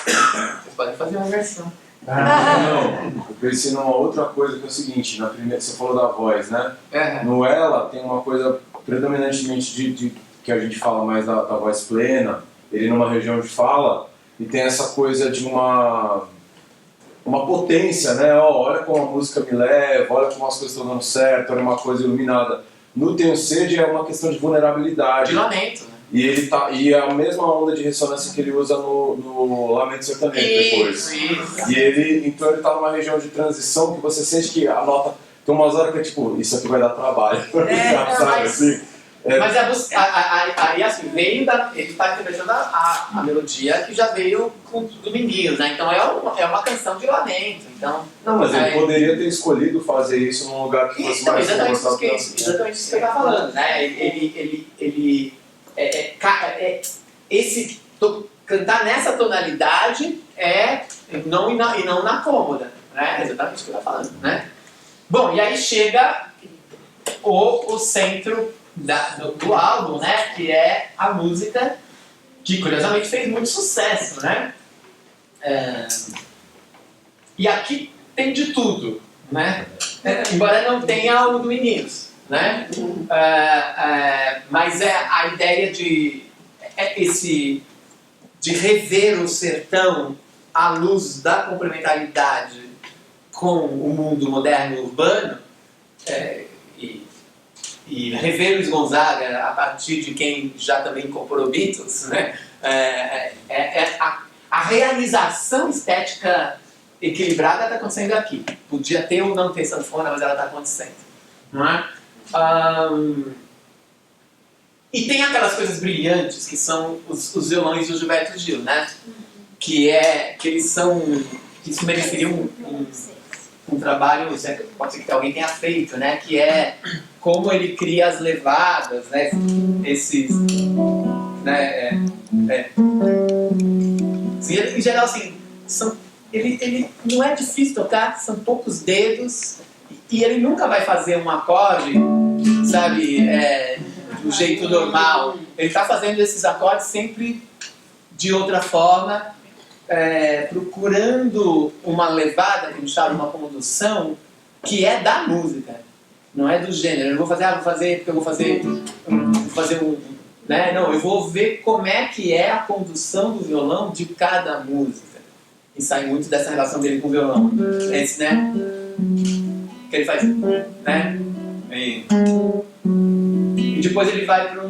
Vocês podem fazer uma versão. Não, eu pensei numa outra coisa que é o seguinte, na primeira, você falou da voz, né? No Ela tem uma coisa predominantemente de que a gente fala mais da voz plena, ele numa região de fala, e tem essa coisa de uma potência, né? Olha como a música me leva, olha como as coisas estão dando certo, olha uma coisa iluminada. No Tenho Sede é uma questão de vulnerabilidade. De lamento, né? E é a mesma onda de ressonância que ele usa no Lamento Sertanejo depois. Isso. Então ele tá numa região de transição que você sente que a nota... Tem umas horas que é tipo, isso aqui vai dar trabalho. Sabe, assim? Mas aí assim, ele está interpretando a melodia que já veio com o Dominguinhos, né? Então é uma canção de lamento. Então, não, mas ele poderia ter escolhido fazer isso num lugar que fosse mais exatamente isso que eu estava falando, né? Cantar nessa tonalidade e não na cômoda, né? Exatamente isso que eu estava falando, né? Bom, e aí chega o centro do álbum, né? Que é a música que curiosamente fez muito sucesso, né? E aqui tem de tudo, né? Embora não tenha o do Meninos, né? Mas a ideia de rever o sertão à luz da complementaridade com o mundo moderno e urbano, e rever Luiz Gonzaga a partir de quem já também incorporou Beatles, né? A realização estética equilibrada está acontecendo aqui. Podia ter ou não ter sanfona, mas ela está acontecendo. Não é? E tem aquelas coisas brilhantes que são os violões do Gilberto Gil, né? Que eles são... que isso mereceria um trabalho, pode ser que alguém tenha feito, né? Que é como ele cria as levadas, né? Esses... né? Em geral, assim, ele não é difícil tocar, são poucos dedos, e ele nunca vai fazer um acorde, sabe, do jeito normal. Ele está fazendo esses acordes sempre de outra forma, procurando uma levada, que a gente chama uma condução, que é da música, não é do gênero. Eu não vou fazer porque eu vou fazer um... né? Não, eu vou ver como é que é a condução do violão de cada música. E sai muito dessa relação dele com o violão. Esse, né? Que ele faz, né? E depois ele vai para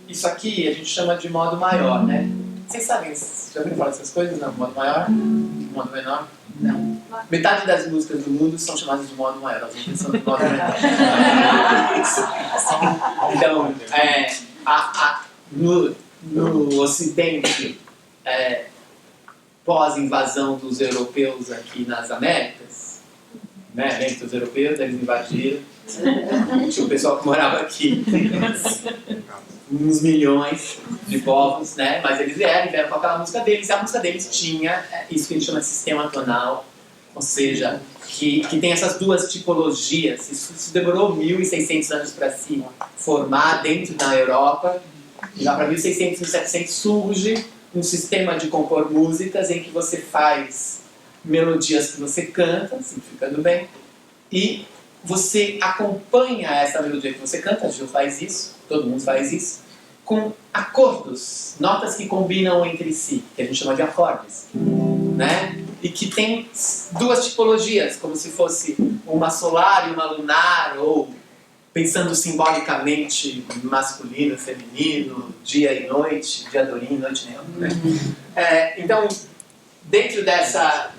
isso aqui a gente chama de modo maior, né? Vocês sabem, já ouviram falar dessas coisas? Não, modo maior, modo menor? Não. Metade das músicas do mundo são chamadas de modo maior, as outras são de modo menor. Então, no Ocidente, pós-invasão dos europeus aqui nas Américas, né? Lembra que os europeus, eles invadiram, tinha o pessoal que morava aqui, uns milhões de povos, né? Mas eles vieram com aquela música deles, e a música deles tinha isso que a gente chama de sistema tonal, ou seja, que tem essas duas tipologias. Isso demorou 1.600 anos para se formar dentro da Europa, e lá para 1600, 1700 surge um sistema de compor músicas em que você faz melodias que você canta, simplificando bem, e você acompanha essa melodia que você canta, a Gil faz isso, todo mundo faz isso, com acordos, notas que combinam entre si, que a gente chama de acordes, né? E que tem duas tipologias, como se fosse uma solar e uma lunar, ou pensando simbolicamente masculino, feminino, dia e noite, dia dorinho, noite neon, né? Então, dentro dessa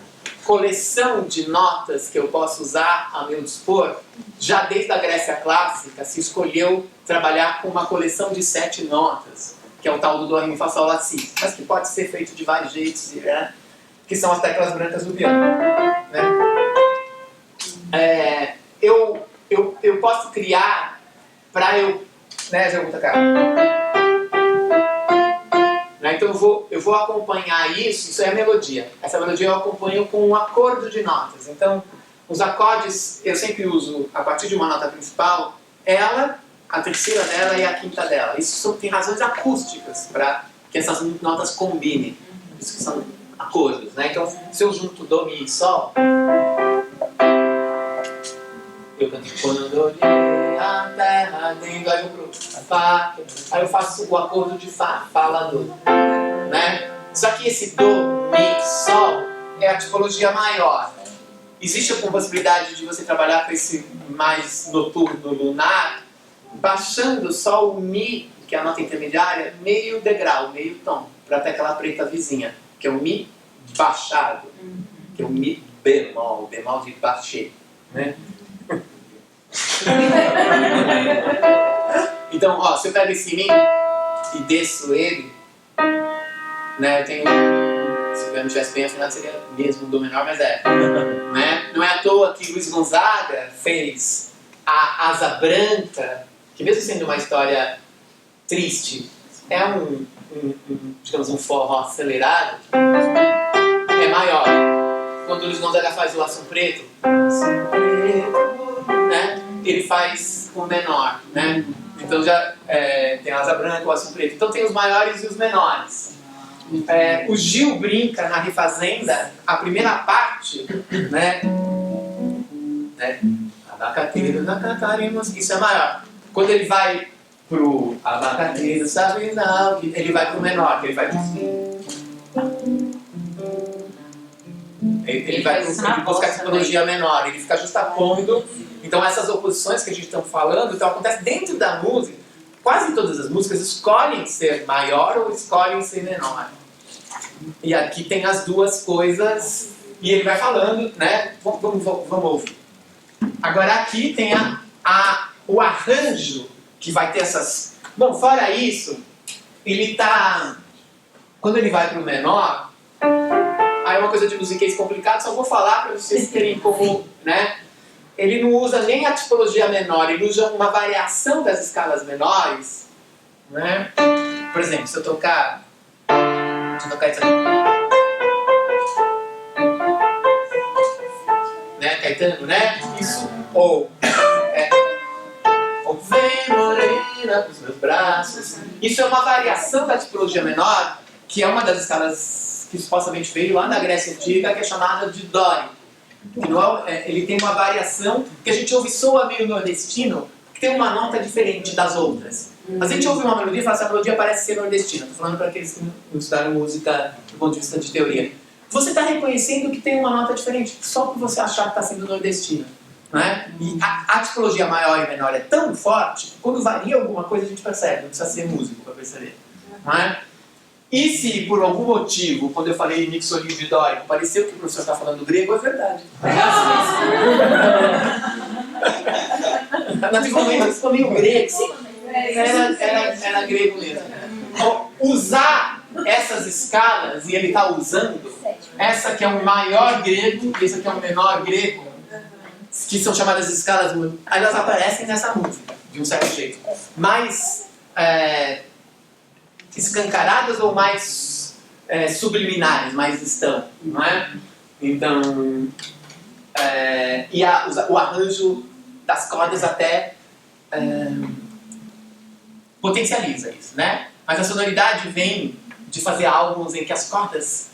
coleção de notas que eu posso usar a meu dispor, já desde a Grécia Clássica se escolheu trabalhar com uma coleção de 7 notas, que é o tal do Dó, Ré, Mi, Fá, Sol, Lá, Si, mas que pode ser feito de vários jeitos, né? Que são as teclas brancas do piano, né? Eu posso criar para eu, né, já vou tocar. Então eu vou acompanhar isso é a melodia. Essa melodia eu acompanho com um acordo de notas. Então, os acordes eu sempre uso a partir de uma nota principal, ela, a terceira dela e a quinta dela. Isso tem razões acústicas para que essas notas combinem. Isso que são acordos, né? Então, se eu junto Dó, Mi e Sol, eu canto quando a terra dentro, aí eu vou pro Fá, aí eu faço o acordo de Fá, Fá, Lá, Dó, né? Só que esse Dó, Mi, Sol é a tipologia maior. Existe a possibilidade de você trabalhar com esse mais noturno, lunar, baixando só o Mi, que é a nota intermediária, meio degrau, meio tom, para ter aquela preta vizinha, que é o Mi baixado, que é o Mi bemol, bemol de baixê, né? Então, ó, se eu pego esse Mi e desço ele, né, eu tenho, se o piano estivesse bem afinado seria mesmo um Dó menor, mas né? Não é à toa que Luiz Gonzaga fez a Asa Branca, que mesmo sendo uma história triste, é digamos, um forró acelerado, é maior. Quando o Luiz Gonzaga faz o Laço Preto, né, ele faz o menor, né? Então já tem a Asa Branca, o Laço Preto. Então tem os maiores e os menores. O Gil brinca na Refazenda, a primeira parte, né? Abacateiro da cantaremos, isso é maior. Quando ele vai pro abacateiro, sabe não, ele vai pro menor, que ele vai ele vai buscar a tipologia menor, ele fica justapondo. Então essas oposições que a gente está falando, então acontece dentro da música. Quase todas as músicas escolhem ser maior ou escolhem ser menor. E aqui tem as duas coisas, e ele vai falando, né? Vamos ouvir. Agora aqui tem o arranjo que vai ter essas... Bom, fora isso, ele tá... Quando ele vai para o menor, aí é uma coisa de musiquês complicado, só vou falar para vocês terem como, né? Ele não usa nem a tipologia menor, ele usa uma variação das escalas menores, né? Por exemplo, se eu tocar isso aqui, né? Caetano, né? Isso, ou vem morena pros meus braços. Isso é uma variação da tipologia menor, que é uma das escalas que supostamente veio lá na Grécia Antiga, que é chamada de Dóri. Ele tem uma variação que a gente ouve soa meio nordestino, que tem uma nota diferente das outras. Mas a gente ouve uma melodia e fala, essa melodia parece ser nordestina. Estou falando para aqueles que não estudaram música do ponto de vista de teoria. Você está reconhecendo que tem uma nota diferente só por você achar que está sendo nordestina. Né? E a tipologia maior e menor é tão forte que quando varia alguma coisa a gente percebe, não precisa ser músico para perceber. Né? E se por algum motivo, quando eu falei mixolídio dórico, pareceu que o professor está falando grego, é verdade. Naquele momento eu ficou meio grego. Era grego mesmo. Então, usar essas escalas, e ele está usando, essa que é um maior grego e essa que é um menor grego, que são chamadas escalas, elas aparecem nessa música, de um certo jeito. Mais escancaradas ou mais subliminares, mais estão, não é? Então, e o arranjo das cordas até potencializa isso, né? Mas a sonoridade vem de fazer álbuns em que as cordas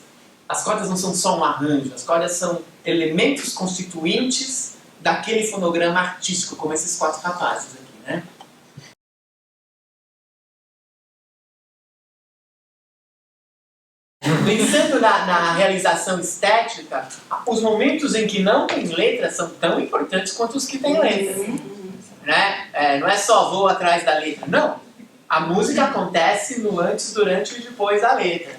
não são só um arranjo, as cordas são elementos constituintes daquele fonograma artístico, como esses 4 rapazes aqui, né? Pensando na realização estética, os momentos em que não tem letra são tão importantes quanto os que têm letra. Né? Não é só vou atrás da letra, não. A música acontece no antes, durante e depois da letra.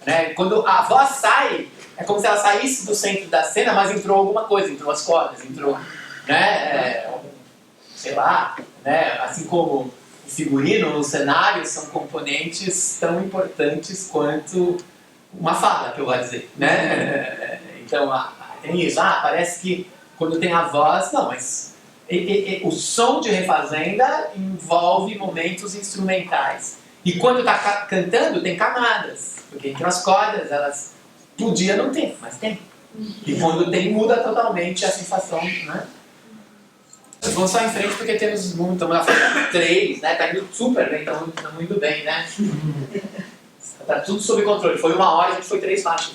Né? Quando a voz sai, é como se ela saísse do centro da cena, mas entrou alguma coisa, entrou as cordas, entrou, né? Sei lá, né? Assim como o figurino, o cenário são componentes tão importantes quanto uma fala, que eu vou dizer, né? Então, tem isso. Parece que quando tem a voz, não, mas o som de Refazenda envolve momentos instrumentais. E quando está cantando, tem camadas, porque entre as cordas, elas podia não ter, mas tem. E quando tem, muda totalmente a sensação, né? Vamos só em frente porque temos muito, estamos na faixa 3, né? Tá indo super bem, estamos indo bem, né? Tá tudo sob controle. Foi 1 hora e a gente foi 3 faixas.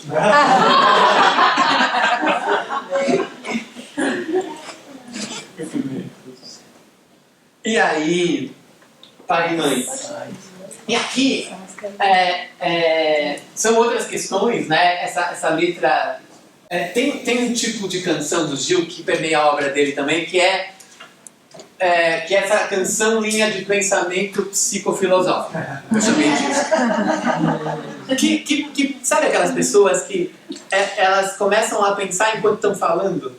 E aí, pai e mãe. E aqui são outras questões, né? Essa letra. Tem um tipo de canção do Gil que permeia a obra dele também, que é essa canção linha de pensamento psicofilosófico. Eu chamei disso. Sabe aquelas pessoas que elas começam a pensar enquanto estão falando?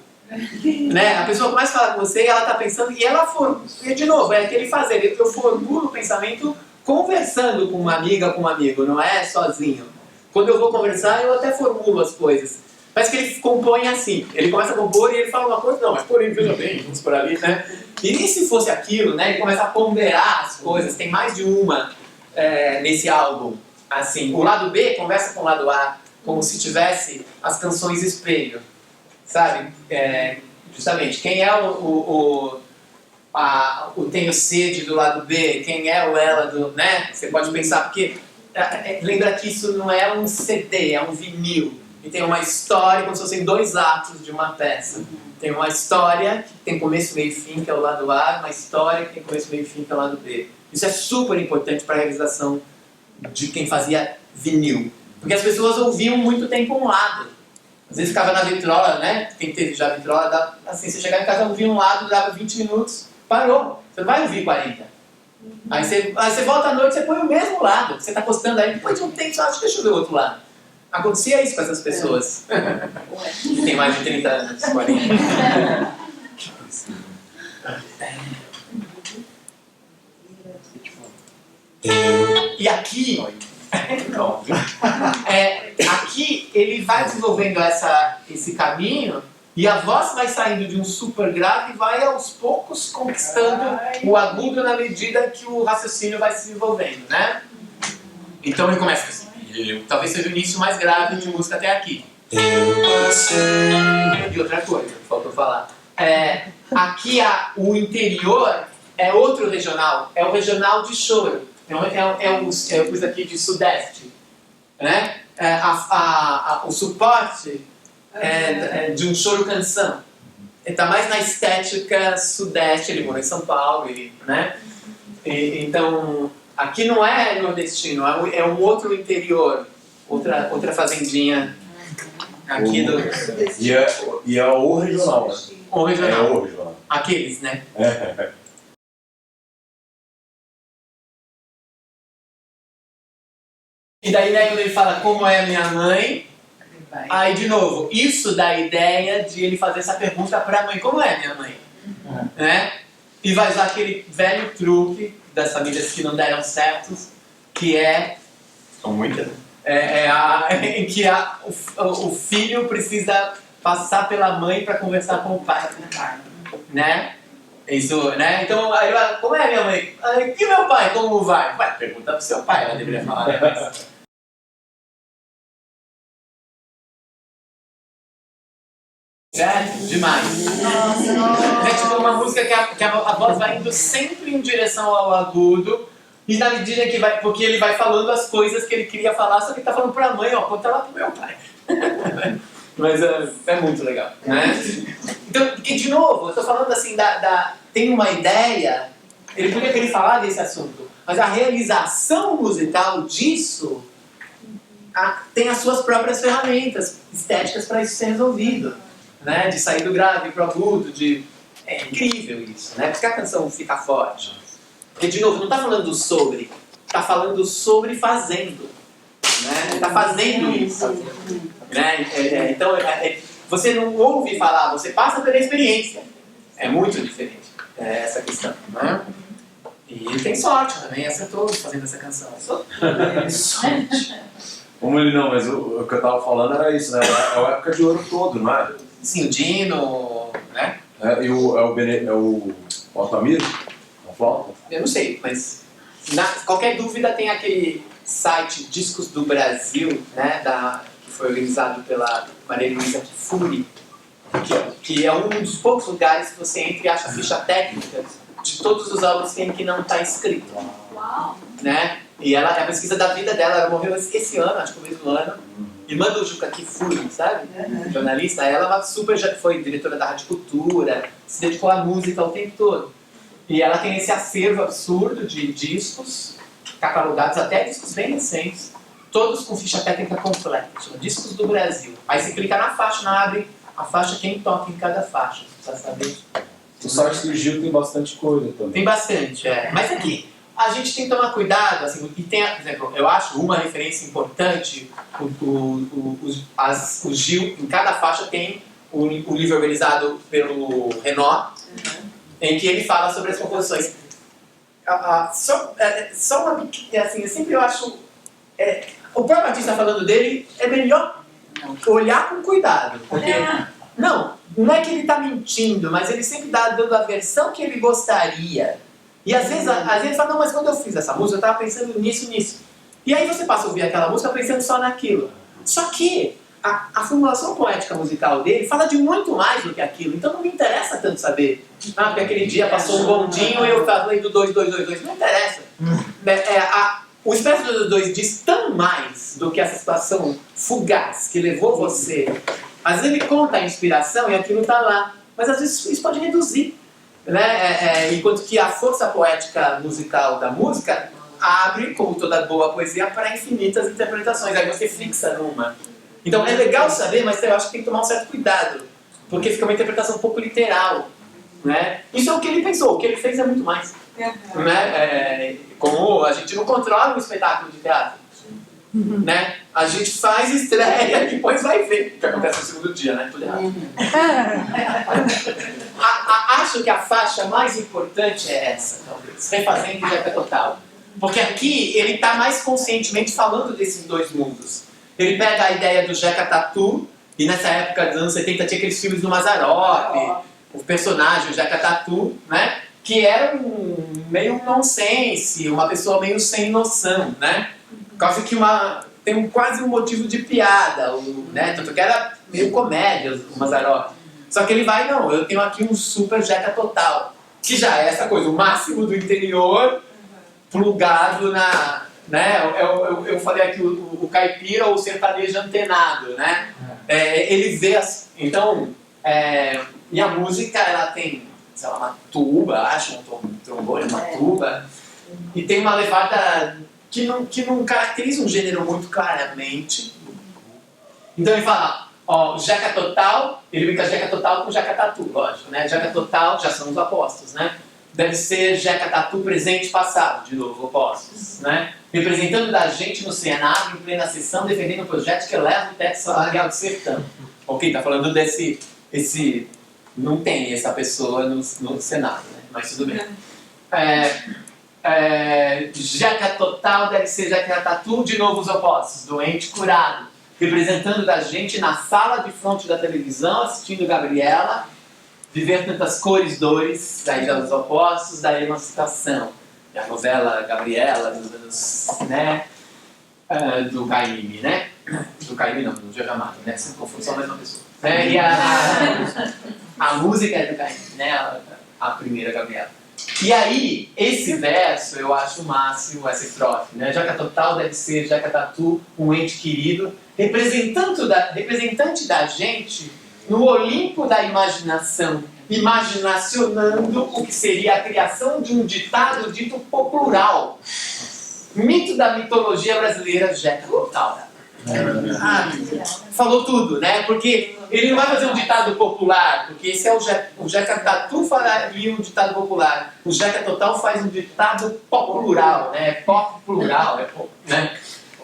Né? A pessoa começa a falar com você e ela está pensando, e de novo, é aquele fazer. Eu formulo o pensamento conversando com uma amiga, com um amigo, não é sozinho. Quando eu vou conversar, eu até formulo as coisas. Parece que ele compõe assim. Ele começa a compor e ele fala uma coisa, não, mas porém, veja bem, vamos por ali, né? E se fosse aquilo, né? Ele começa a ponderar as coisas, tem mais de uma nesse álbum. Assim, o lado B conversa com o lado A, como se tivesse as canções espelho, sabe? Justamente, quem é o tenho sede do lado B, quem é o ela do, né? Você pode pensar, porque lembra que isso não é um CD, é um vinil. E tem uma história, como se fossem 2 atos de uma peça. Tem uma história que tem começo, meio e fim, que é o lado A, uma história que tem começo, meio e fim, que é o lado B. Isso é super importante para a realização de quem fazia vinil. Porque as pessoas ouviam muito tempo um lado. Às vezes ficava na vitrola, né? Quem teve já vitrola, assim, você chegava em casa, ouvia um lado, dava 20 minutos, parou. Você não vai ouvir 40. Aí você volta à noite, você põe o mesmo lado. Você está postando aí, depois de um tempo, você acha, deixa eu ver o outro lado. Acontecia isso com essas pessoas. Que tem mais de 30 anos, 40. E aqui, aqui ele vai desenvolvendo esse caminho e a voz vai saindo de um super grave e vai aos poucos conquistando o agudo na medida que o raciocínio vai se desenvolvendo, né? Então ele começa assim. Talvez seja o início mais grave de música até aqui. E outra coisa, faltou falar. Aqui o interior é outro regional, é o regional de choro. Eu pus aqui de sudeste. Né? O suporte é de um choro-canção. Ele está mais na estética sudeste, ele mora em São Paulo, né? Então, aqui não é nordestino, é um outro interior, outra fazendinha aqui do... E é o regional, né? O regional. É o regional. Aqueles, né? E daí, né, quando ele fala como é a minha mãe, aí de novo, isso dá a ideia de ele fazer essa pergunta pra mãe, como é a minha mãe? Né? E vai usar aquele velho truque das famílias que não deram certos, que é... São muitas, né? Em que o filho precisa passar pela mãe para conversar com o pai, né? Isso, né? Então, aí ela, como é a minha mãe? E meu pai, como vai? Vai, pergunta pro seu pai, ela deveria falar, né? Mas... Certo? Demais. É tipo uma música que a voz vai indo sempre em direção ao agudo, e na medida que vai, porque ele vai falando as coisas que ele queria falar, só que ele tá falando pra mãe, ó, conta lá pro meu pai. Mas é muito legal, né? Então, porque de novo, eu tô falando assim, tem uma ideia, ele podia querer falar desse assunto, mas a realização musical disso tem as suas próprias ferramentas estéticas para isso ser resolvido. Né, de sair do grave para o agudo, é incrível isso, né? Por isso que a canção fica forte. Porque, de novo, não está falando sobre, está falando sobre fazendo. Né? Está fazendo isso. Né? Então, você não ouve falar, você passa pela experiência. É muito diferente essa questão. Né? E ele tem sorte também, acertou fazendo essa canção. Sorte. Como ele não, mas o que eu estava falando era isso, né? É a época de ouro todo, não é? Sim, o Dino, né? E o Altamiro? A flauta? Eu não sei, mas qualquer dúvida tem aquele site Discos do Brasil, né? Que foi organizado pela Maria Luísa Furi, que é um dos poucos lugares que você entra e acha a ficha técnica de todos os álbuns que não está escrito. Uau! Né? E ela, a pesquisa da vida dela, ela morreu esse ano, acho que o mesmo ano. Irmã do Juca Kifuri, sabe? Jornalista. Ela já foi diretora da Rádio Cultura, se dedicou à música o tempo todo. E ela tem esse acervo absurdo de discos, catalogados até discos bem recentes, todos com ficha técnica completa, chama Discos do Brasil. Aí você clica na faixa, abre a faixa, quem toca em cada faixa, você precisa saber. O site do Gil tem bastante coisa também. Tem bastante, Mas aqui, a gente tem que tomar cuidado, assim, e tem, por exemplo, eu acho uma referência importante, o Gil, em cada faixa tem o livro organizado pelo Renaud, em que ele fala sobre as composições. Só uma pequena, assim, sempre eu acho, o próprio artista falando dele, é melhor olhar com cuidado, porque não é que ele está mentindo, mas ele sempre está dando a versão que ele gostaria. E às vezes fala, não, mas quando eu fiz essa música, eu estava pensando nisso. E aí você passa a ouvir aquela música pensando só naquilo. Só que a formulação poética musical dele fala de muito mais do que aquilo. Então não me interessa tanto saber. Porque aquele dia passou um bondinho e eu falei do 2, 2, 2, 2. Não interessa. O Expresso 222 diz tão mais do que essa situação fugaz que levou você. Às vezes ele conta a inspiração e aquilo está lá. Mas às vezes isso pode reduzir. Né? Enquanto que a força poética musical da música abre, como toda boa poesia, para infinitas interpretações. Aí você fixa numa. Então é legal saber, mas eu acho que tem que tomar um certo cuidado, porque fica uma interpretação um pouco literal. Né? Isso é o que ele pensou, o que ele fez é muito mais. Né? Como a gente não controla um espetáculo de teatro. Né? A gente faz estreia e depois vai ver o que acontece no segundo dia, né? Tudo errado. Acho que a faixa mais importante é essa, talvez. Refazendo o Jeca Total. Porque aqui ele está mais conscientemente falando desses dois mundos. Ele pega a ideia do Jeca Tatu, e nessa época dos anos 70 tinha aqueles filmes do Mazzaropi, o personagem, o Jeca Tatu, né? Que era meio um nonsense, uma pessoa meio sem noção, né? Quase que tem quase um motivo de piada, né? Tanto que era meio comédia o Mazzaropi. Só que ele vai, não, eu tenho aqui um super Jeca Total, que já é essa coisa, o máximo do interior, plugado na... Né? Eu falei aqui o caipira ou o sertanejo antenado, né? Ele vê então, e a música ela tem, sei lá, uma tuba, acho, um trombone, uma tuba, e tem uma levada que não caracteriza um gênero muito claramente. Então ele fala, Ó, o Jeca Total, ele brinca Jeca Total com Jeca Tatu, lógico, né? Jeca Total já são os opostos, né? Deve ser Jeca Tatu presente e passado, de novo, opostos, né? Representando da gente no Senado, em plena sessão, defendendo um projeto que eleva o teto salarial do sertão. Ok, tá falando não tem essa pessoa no Senado, né? Mas tudo bem. Jeca Total deve ser Jeca Tatu, de novo os opostos, doente curado, representando da gente na sala de frente da televisão, assistindo Gabriela, viver tantas cores, dores, daí já os opostos da emancipação. A novela Gabriela dos anos, né, do Caymmi, né? Do Caymmi não, do Jorge Amado, né? Sempre confundo, são a mesma pessoa. E a música é do Caymmi, né? A primeira Gabriela. E aí, esse verso, eu acho o máximo, essa estrofe, né? Jeca Total deve ser Jeca Tatu, um ente querido, representante da gente no Olimpo da imaginação, imaginacionando o que seria a criação de um ditado dito popular. Mito da mitologia brasileira, Jeca Total. Falou tudo, né? Porque ele não vai fazer um ditado popular, porque esse é o Jeca Tatu faria um ditado popular. O Jeca Total faz um ditado popular, né? Pop plural, né?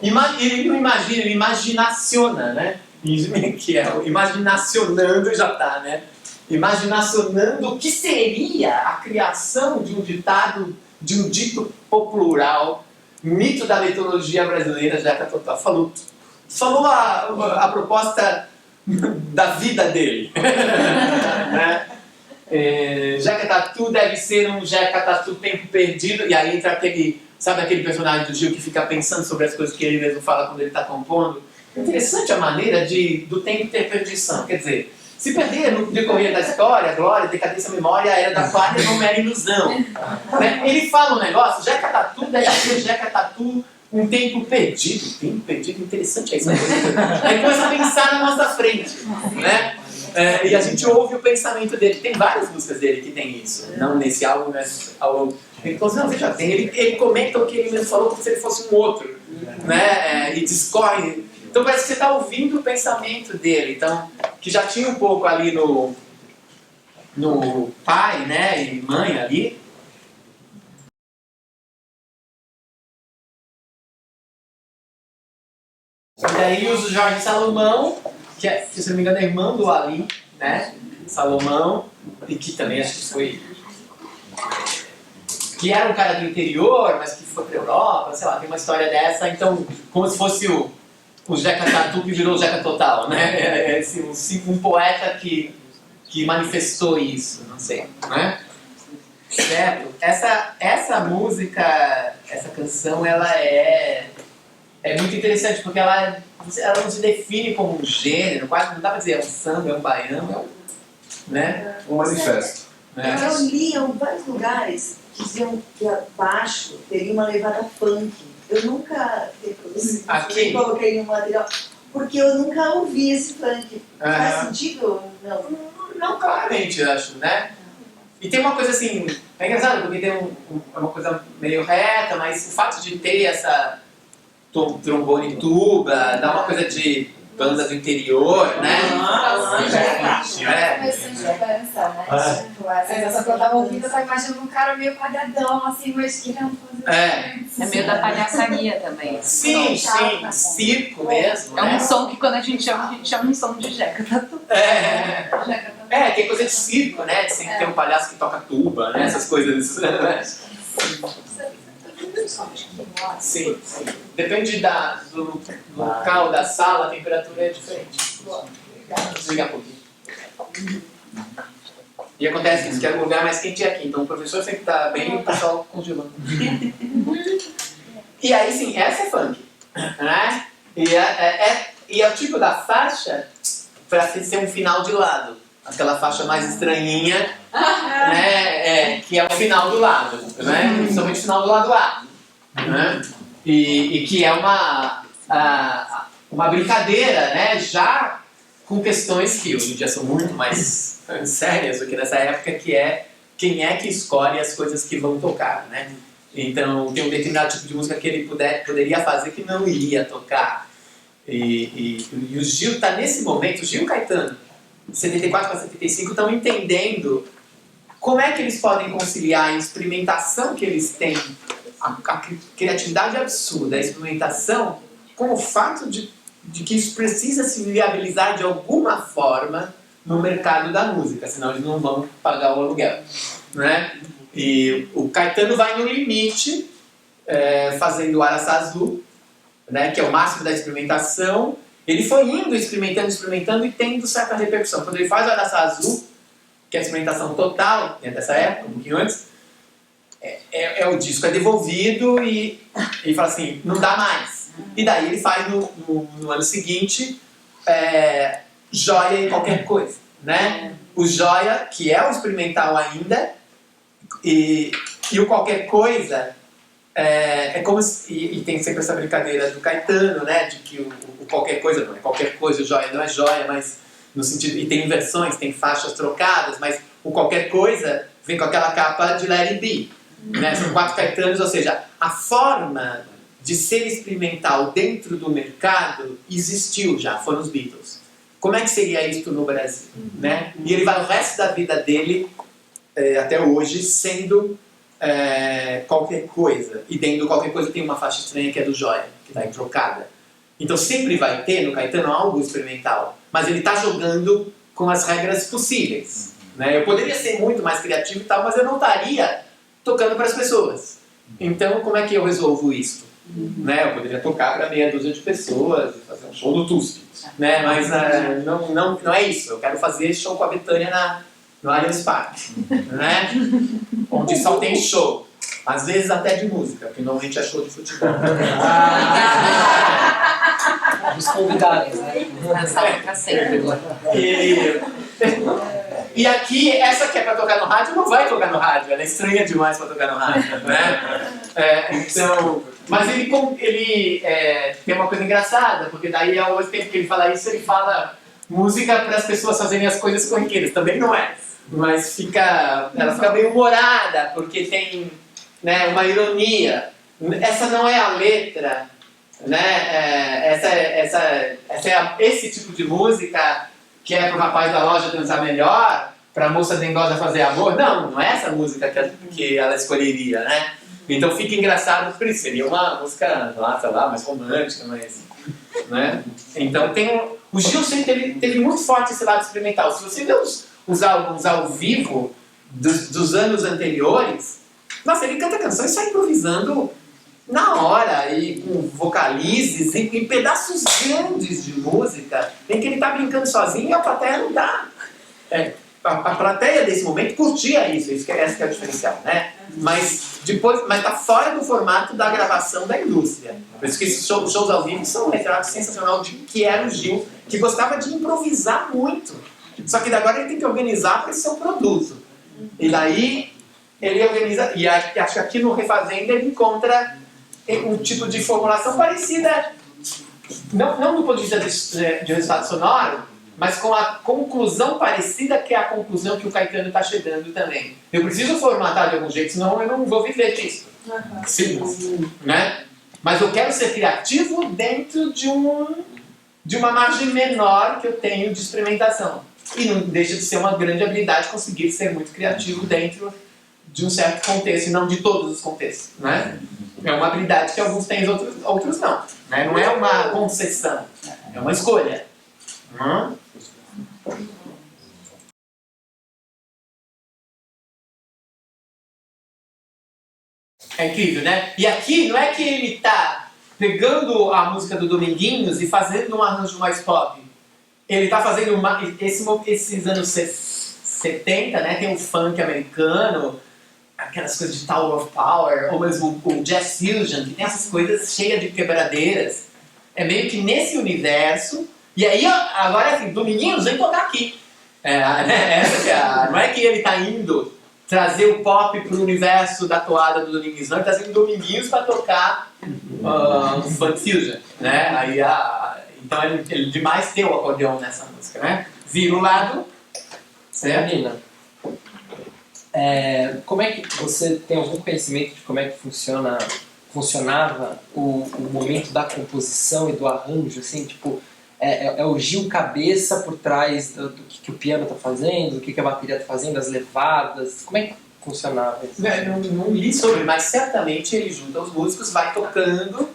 Ele não imagina, ele imaginaciona, né? Que é o imaginacionando já tá, né? Imaginacionando o que seria a criação de um ditado, de um dito popular, mito da mitologia brasileira, Jeca Total. Falou a proposta da vida dele. Né? Jeca Tatu deve ser um Jeca Tatu tempo perdido, e aí entra aquele personagem do Gil que fica pensando sobre as coisas que ele mesmo fala quando ele está compondo. Interessante a maneira do tempo ter perdição, quer dizer, se perder no decorrer da história, glória, decadência, memória, era da falha, não era ilusão. Né? Ele fala um negócio, Jeca Tatu deve ser Jeca Tatu um tempo perdido, interessante é isso. Aí começa a pensar na nossa frente, né? E a gente ouve o pensamento dele. Tem várias músicas dele que tem isso, não nesse álbum, mas ele falou assim, não, veja, ele comenta o que ele mesmo falou como se ele fosse um outro, né? E discorre. Então parece que você está ouvindo o pensamento dele, então, que já tinha um pouco ali no pai, né, e mãe ali. E daí usa o Jorge Salomão, que se não me engano é irmão do Ali, né? Salomão, e que também acho que foi... que era um cara do interior, mas que foi pra Europa, sei lá, tem uma história dessa, então, como se fosse o Jeca Tatu que virou o Jeca Total, né? Um poeta que manifestou isso, não sei, né? Certo? Essa música, essa canção, ela é muito interessante, porque ela não se define como um gênero, quase não dá pra dizer é um samba, é um baião, né? Um manifesto. Eu li em vários lugares que diziam que abaixo teria uma levada funk. Eu nunca coloquei no material, porque eu nunca ouvi esse funk. Faz sentido? Não, claramente, eu acho, né? E tem uma coisa assim, é engraçado, porque tem uma coisa meio reta, mas o fato de ter essa trombone e tuba, dá uma coisa de banda do interior, né? Começou de dança, né? Tipo, essa que eu tava ouvindo, eu tava imaginando um cara meio quadradão, assim, mas querendo fazer... É meio da palhaçaria também. Sim, circo mesmo, É um né? som que quando a gente chama um som de Jeca Tatu. Tem coisa de circo, né? De sempre ter um palhaço que toca tuba, né? Essas coisas, né? Sim. Depende do local, da sala, a temperatura é diferente. Desligar um pouquinho. E acontece isso, que é um lugar mais quente aqui, então o professor sempre está bem e o pessoal congelando. E aí sim, essa é funk, né? E é o tipo da faixa para ser um final de lado. Aquela faixa mais estranhinha, né? Que é o final do lado, né? Principalmente o final do lado A. Né? E que é uma brincadeira, né? Já com questões que hoje em dia são muito mais sérias do que nessa época, que é quem é que escolhe as coisas que vão tocar, né? Então tem um determinado tipo de música que ele poderia fazer que não iria tocar. E o Gil está nesse momento, o Gil e o Caetano, de 74 para 75, estão entendendo como é que eles podem conciliar a experimentação que eles têm, a criatividade absurda, a experimentação, com o fato de que isso precisa se viabilizar de alguma forma no mercado da música, senão eles não vão pagar o aluguel, né? E o Caetano vai no limite, fazendo o Araçazu, né, que é o máximo da experimentação. Ele foi indo, experimentando e tendo certa repercussão. Quando ele faz o Araçazu, que é a experimentação total, dessa época, um pouquinho antes, o disco é devolvido e ele fala assim, não dá mais. E daí ele faz no ano seguinte Joia e Qualquer Coisa, né? O Joia, que é o experimental ainda, e o Qualquer Coisa é como se, e tem sempre essa brincadeira do Caetano, né? De que o Qualquer Coisa não é qualquer coisa, o Joia não é joia, mas no sentido, e tem inversões, tem faixas trocadas, mas o Qualquer Coisa vem com aquela capa de Let It Be, né? São 4 Caetanos, ou seja, a forma de ser experimental dentro do mercado existiu já, foram os Beatles. Como é que seria isso no Brasil, né? E ele vai o resto da vida dele, até hoje, sendo Qualquer Coisa. E dentro do Qualquer Coisa tem uma faixa estranha que é do Joia, que está trocada. Então sempre vai ter no Caetano algo experimental, mas ele está jogando com as regras possíveis, né? Eu poderia ser muito mais criativo e tal, mas eu não estaria tocando para as pessoas. Então como é que eu resolvo isso? Né? Eu poderia tocar para meia dúzia de pessoas, fazer um show do Tusk, né? Mas não é isso. Eu quero fazer show com a Bethânia no Allianz Parque, né? Onde só tem show, às vezes até de música, porque normalmente é show de futebol. Os convidados, né? Na sala pra sempre agora. E aqui, essa que é para tocar no rádio, não vai tocar no rádio, ela é estranha demais para tocar no rádio, né? Então, mas ele tem uma coisa engraçada, porque daí ao mesmo tempo que ele fala isso, ele fala música para as pessoas fazerem as coisas corriqueiras, também não é. Mas ela fica bem humorada, porque tem, né, uma ironia. Essa não é a letra, né? Esse tipo de música que é para o rapaz da loja dançar melhor, para a moça dengosa fazer amor. Não é essa música que ela escolheria, né? Então fica engraçado, por isso seria uma música, sei lá, mais romântica, mais, né? Então o Gil sempre teve muito forte esse lado experimental. Se você vê os álbuns ao vivo dos anos anteriores, nossa, ele canta canções e sai improvisando na hora, e com vocalizes, e em pedaços grandes de música, em que ele está brincando sozinho e a plateia não dá. A plateia desse momento curtia isso, esse que é o diferencial, né? Mas está fora do formato da gravação da indústria. Por isso que esses shows ao vivo são um retrato sensacional de que era o Gil, que gostava de improvisar muito. Só que agora ele tem que organizar para esse seu produto. E daí ele organiza, e acho que aqui no Refazenda ele encontra um tipo de formulação parecida, não do ponto de vista de resultado sonoro, mas com a conclusão parecida, que é a conclusão que o Caetano está chegando também. Eu preciso formatar de algum jeito, senão eu não vou viver disso. Sim, né? Mas eu quero ser criativo dentro de uma margem menor que eu tenho de experimentação. E não deixa de ser uma grande habilidade conseguir ser muito criativo dentro de um certo contexto, e não de todos os contextos, né? É uma habilidade que alguns têm e outros não. Né? Não é uma concessão, é uma escolha. É incrível, né? E aqui não é que ele está pegando a música do Dominguinhos e fazendo um arranjo mais pop. Ele está fazendo esses anos 70, né? Tem o funk americano, aquelas coisas de Tower of Power, ou mesmo o Jazz Fusion, que tem essas coisas cheias de quebradeiras. É meio que nesse universo. E aí, agora assim, Dominguinhos, vem tocar aqui. Não é que ele está indo trazer o pop para o universo da toada do Dominguinhos, não, ele está trazendo Dominguinhos para tocar o Funk Fusion, né? Aí, então ele demais tem o acordeão nessa música, né? Vira o lado, certo? Nina, como é que você tem algum conhecimento de como é que funciona funcionava o momento da composição e do arranjo, assim, tipo, é o Gil cabeça por trás do que o piano tá fazendo, do que a bateria tá fazendo, as levadas, como é que funcionava isso? Não li sobre, mas certamente ele junta os músicos, vai tocando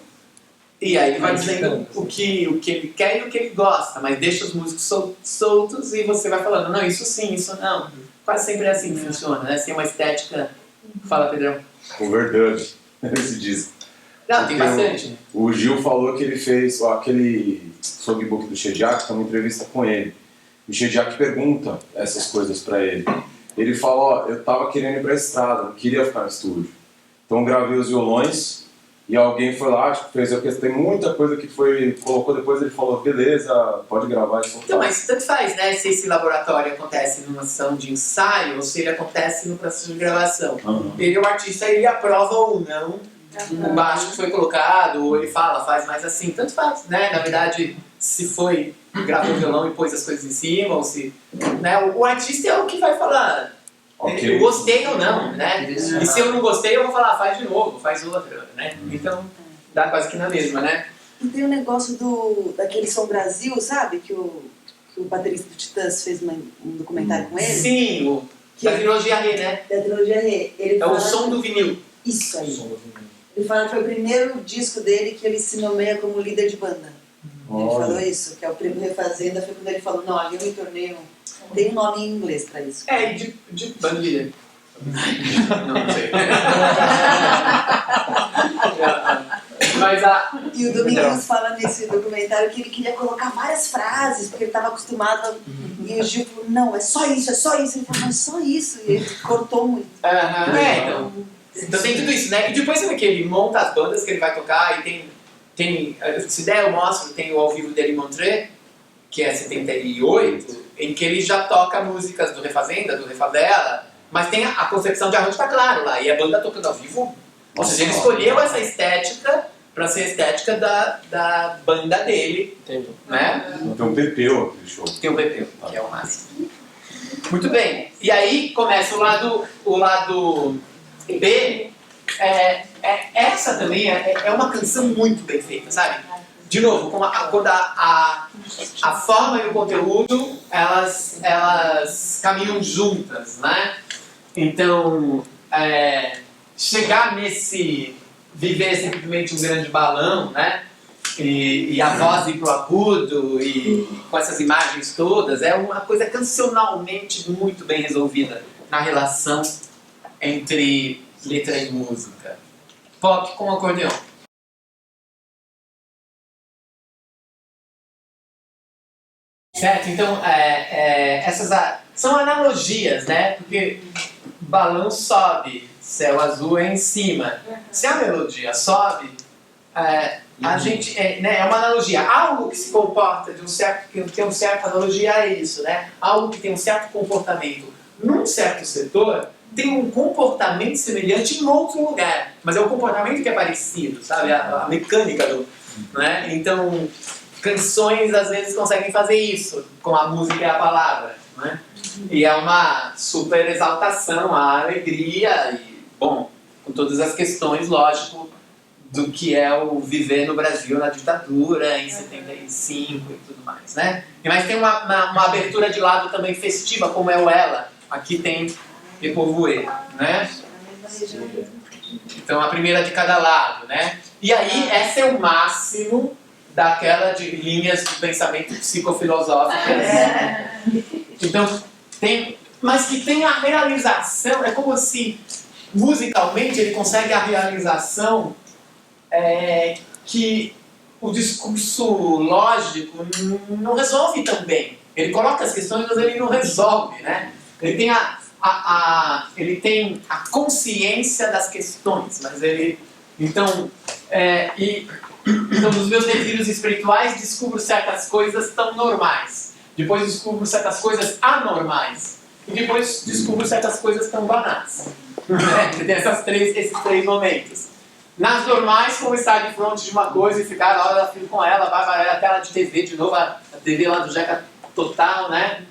e aí ele vai dizendo o que ele quer e o que ele gosta, mas deixa os músicos soltos e você vai falando, não, isso sim, isso não. Quase sempre é assim que funciona, né? Tem uma estética... Fala, Pedrão. Overdub, esse disco. Não, tem Porque bastante. O Gil falou que ele fez aquele songbook do Shediak, tem uma entrevista com ele. O Shediak pergunta essas coisas pra ele. Ele fala, ó, eu tava querendo ir pra estrada, não queria ficar no estúdio. Então eu gravei os violões e alguém foi lá, tipo, fez, tem muita coisa que colocou depois, ele falou, beleza, pode gravar e soltar. Então, mas tanto faz, né, se esse laboratório acontece numa sessão de ensaio ou se ele acontece no processo de gravação. Ele, o artista, ele aprova ou não o baixo que foi colocado, ou ele fala, faz mais assim, tanto faz, né, na verdade, se foi, gravou o violão e pôs as coisas em cima, ou se, né, o artista é o que vai falar, eu gostei ou não, né, e se eu não gostei, eu vou falar, faz de novo, faz outra, né, então, dá quase que na mesma, né. E tem o negócio daquele Som Brasil, sabe, que o baterista do Titãs fez um documentário com ele? Sim, da trilogia Rê, né, Da trilogia Rê. Ele é o fala som do vinil. Isso aí. Ele fala que foi o primeiro disco dele que ele se nomeia como líder de banda. Ele falou isso, que é o prêmio Refazenda, foi quando ele falou, não, ali eu me tornei tem um nome em inglês pra isso. É, de banda líder. Não sei. Mas E o Domingos fala nesse documentário que ele queria colocar várias frases, porque ele estava acostumado a... E o Gil falou, não, é só isso. Ele falou, mas só isso. E ele cortou muito. Então tem tudo isso, né? E depois sabe que ele monta as bandas que ele vai tocar e tem se der eu mostro, tem o ao vivo dele em Montreux, que é 78, em que ele já toca músicas do Refazenda, do Refavela, mas tem a concepção de arranjo, tá claro lá, e a banda tocando ao vivo, ou seja, ele escolheu essa estética para ser a estética da banda dele, né? Tem um Pepeu aquele show. Tem o Pepeu, que é o máximo. Muito bem, e aí começa o lado B, essa também é uma canção muito bem feita, sabe? De novo, quando a forma e o conteúdo, elas caminham juntas, né? Então, chegar nesse viver simplesmente um grande balão, né? E a voz ir pro agudo e com essas imagens todas, é uma coisa cancionalmente muito bem resolvida na relação entre letra e música. Pop com acordeão. Certo? Então, essas são analogias, né? Porque balão sobe, céu azul é em cima. Se a melodia sobe, a gente é uma analogia. Algo que se comporta que tem uma certa analogia é isso, né? Algo que tem um certo comportamento num certo setor tem um comportamento semelhante em outro lugar, mas é um comportamento que é parecido, sabe? A mecânica do, né? Então, canções às vezes conseguem fazer isso com a música e a palavra, né? E é uma super exaltação, a alegria e, bom, com todas as questões, lógico, do que é o viver no Brasil na ditadura em 75 e tudo mais, né? Mas tem uma abertura de lado também festiva, como é o Ela. Aqui tem Repovoer, né? Então a primeira de cada lado, né? E aí essa é o máximo daquela de linhas de pensamento psicofilosóficas. Então mas que tem a realização, é como se musicalmente ele consegue a realização que o discurso lógico não resolve tão bem. Ele coloca as questões, mas ele não resolve, né? Ele tem ele tem a consciência das questões, mas ele... Então, nos meus delírios espirituais, descubro certas coisas tão normais. Depois descubro certas coisas anormais. E depois descubro certas coisas tão banais. Tem esses três momentos. Nas normais, como estar de frente de uma coisa e ficar na hora da fila com ela, vai para a tela de TV de novo, a TV lá do Jeca Total, né?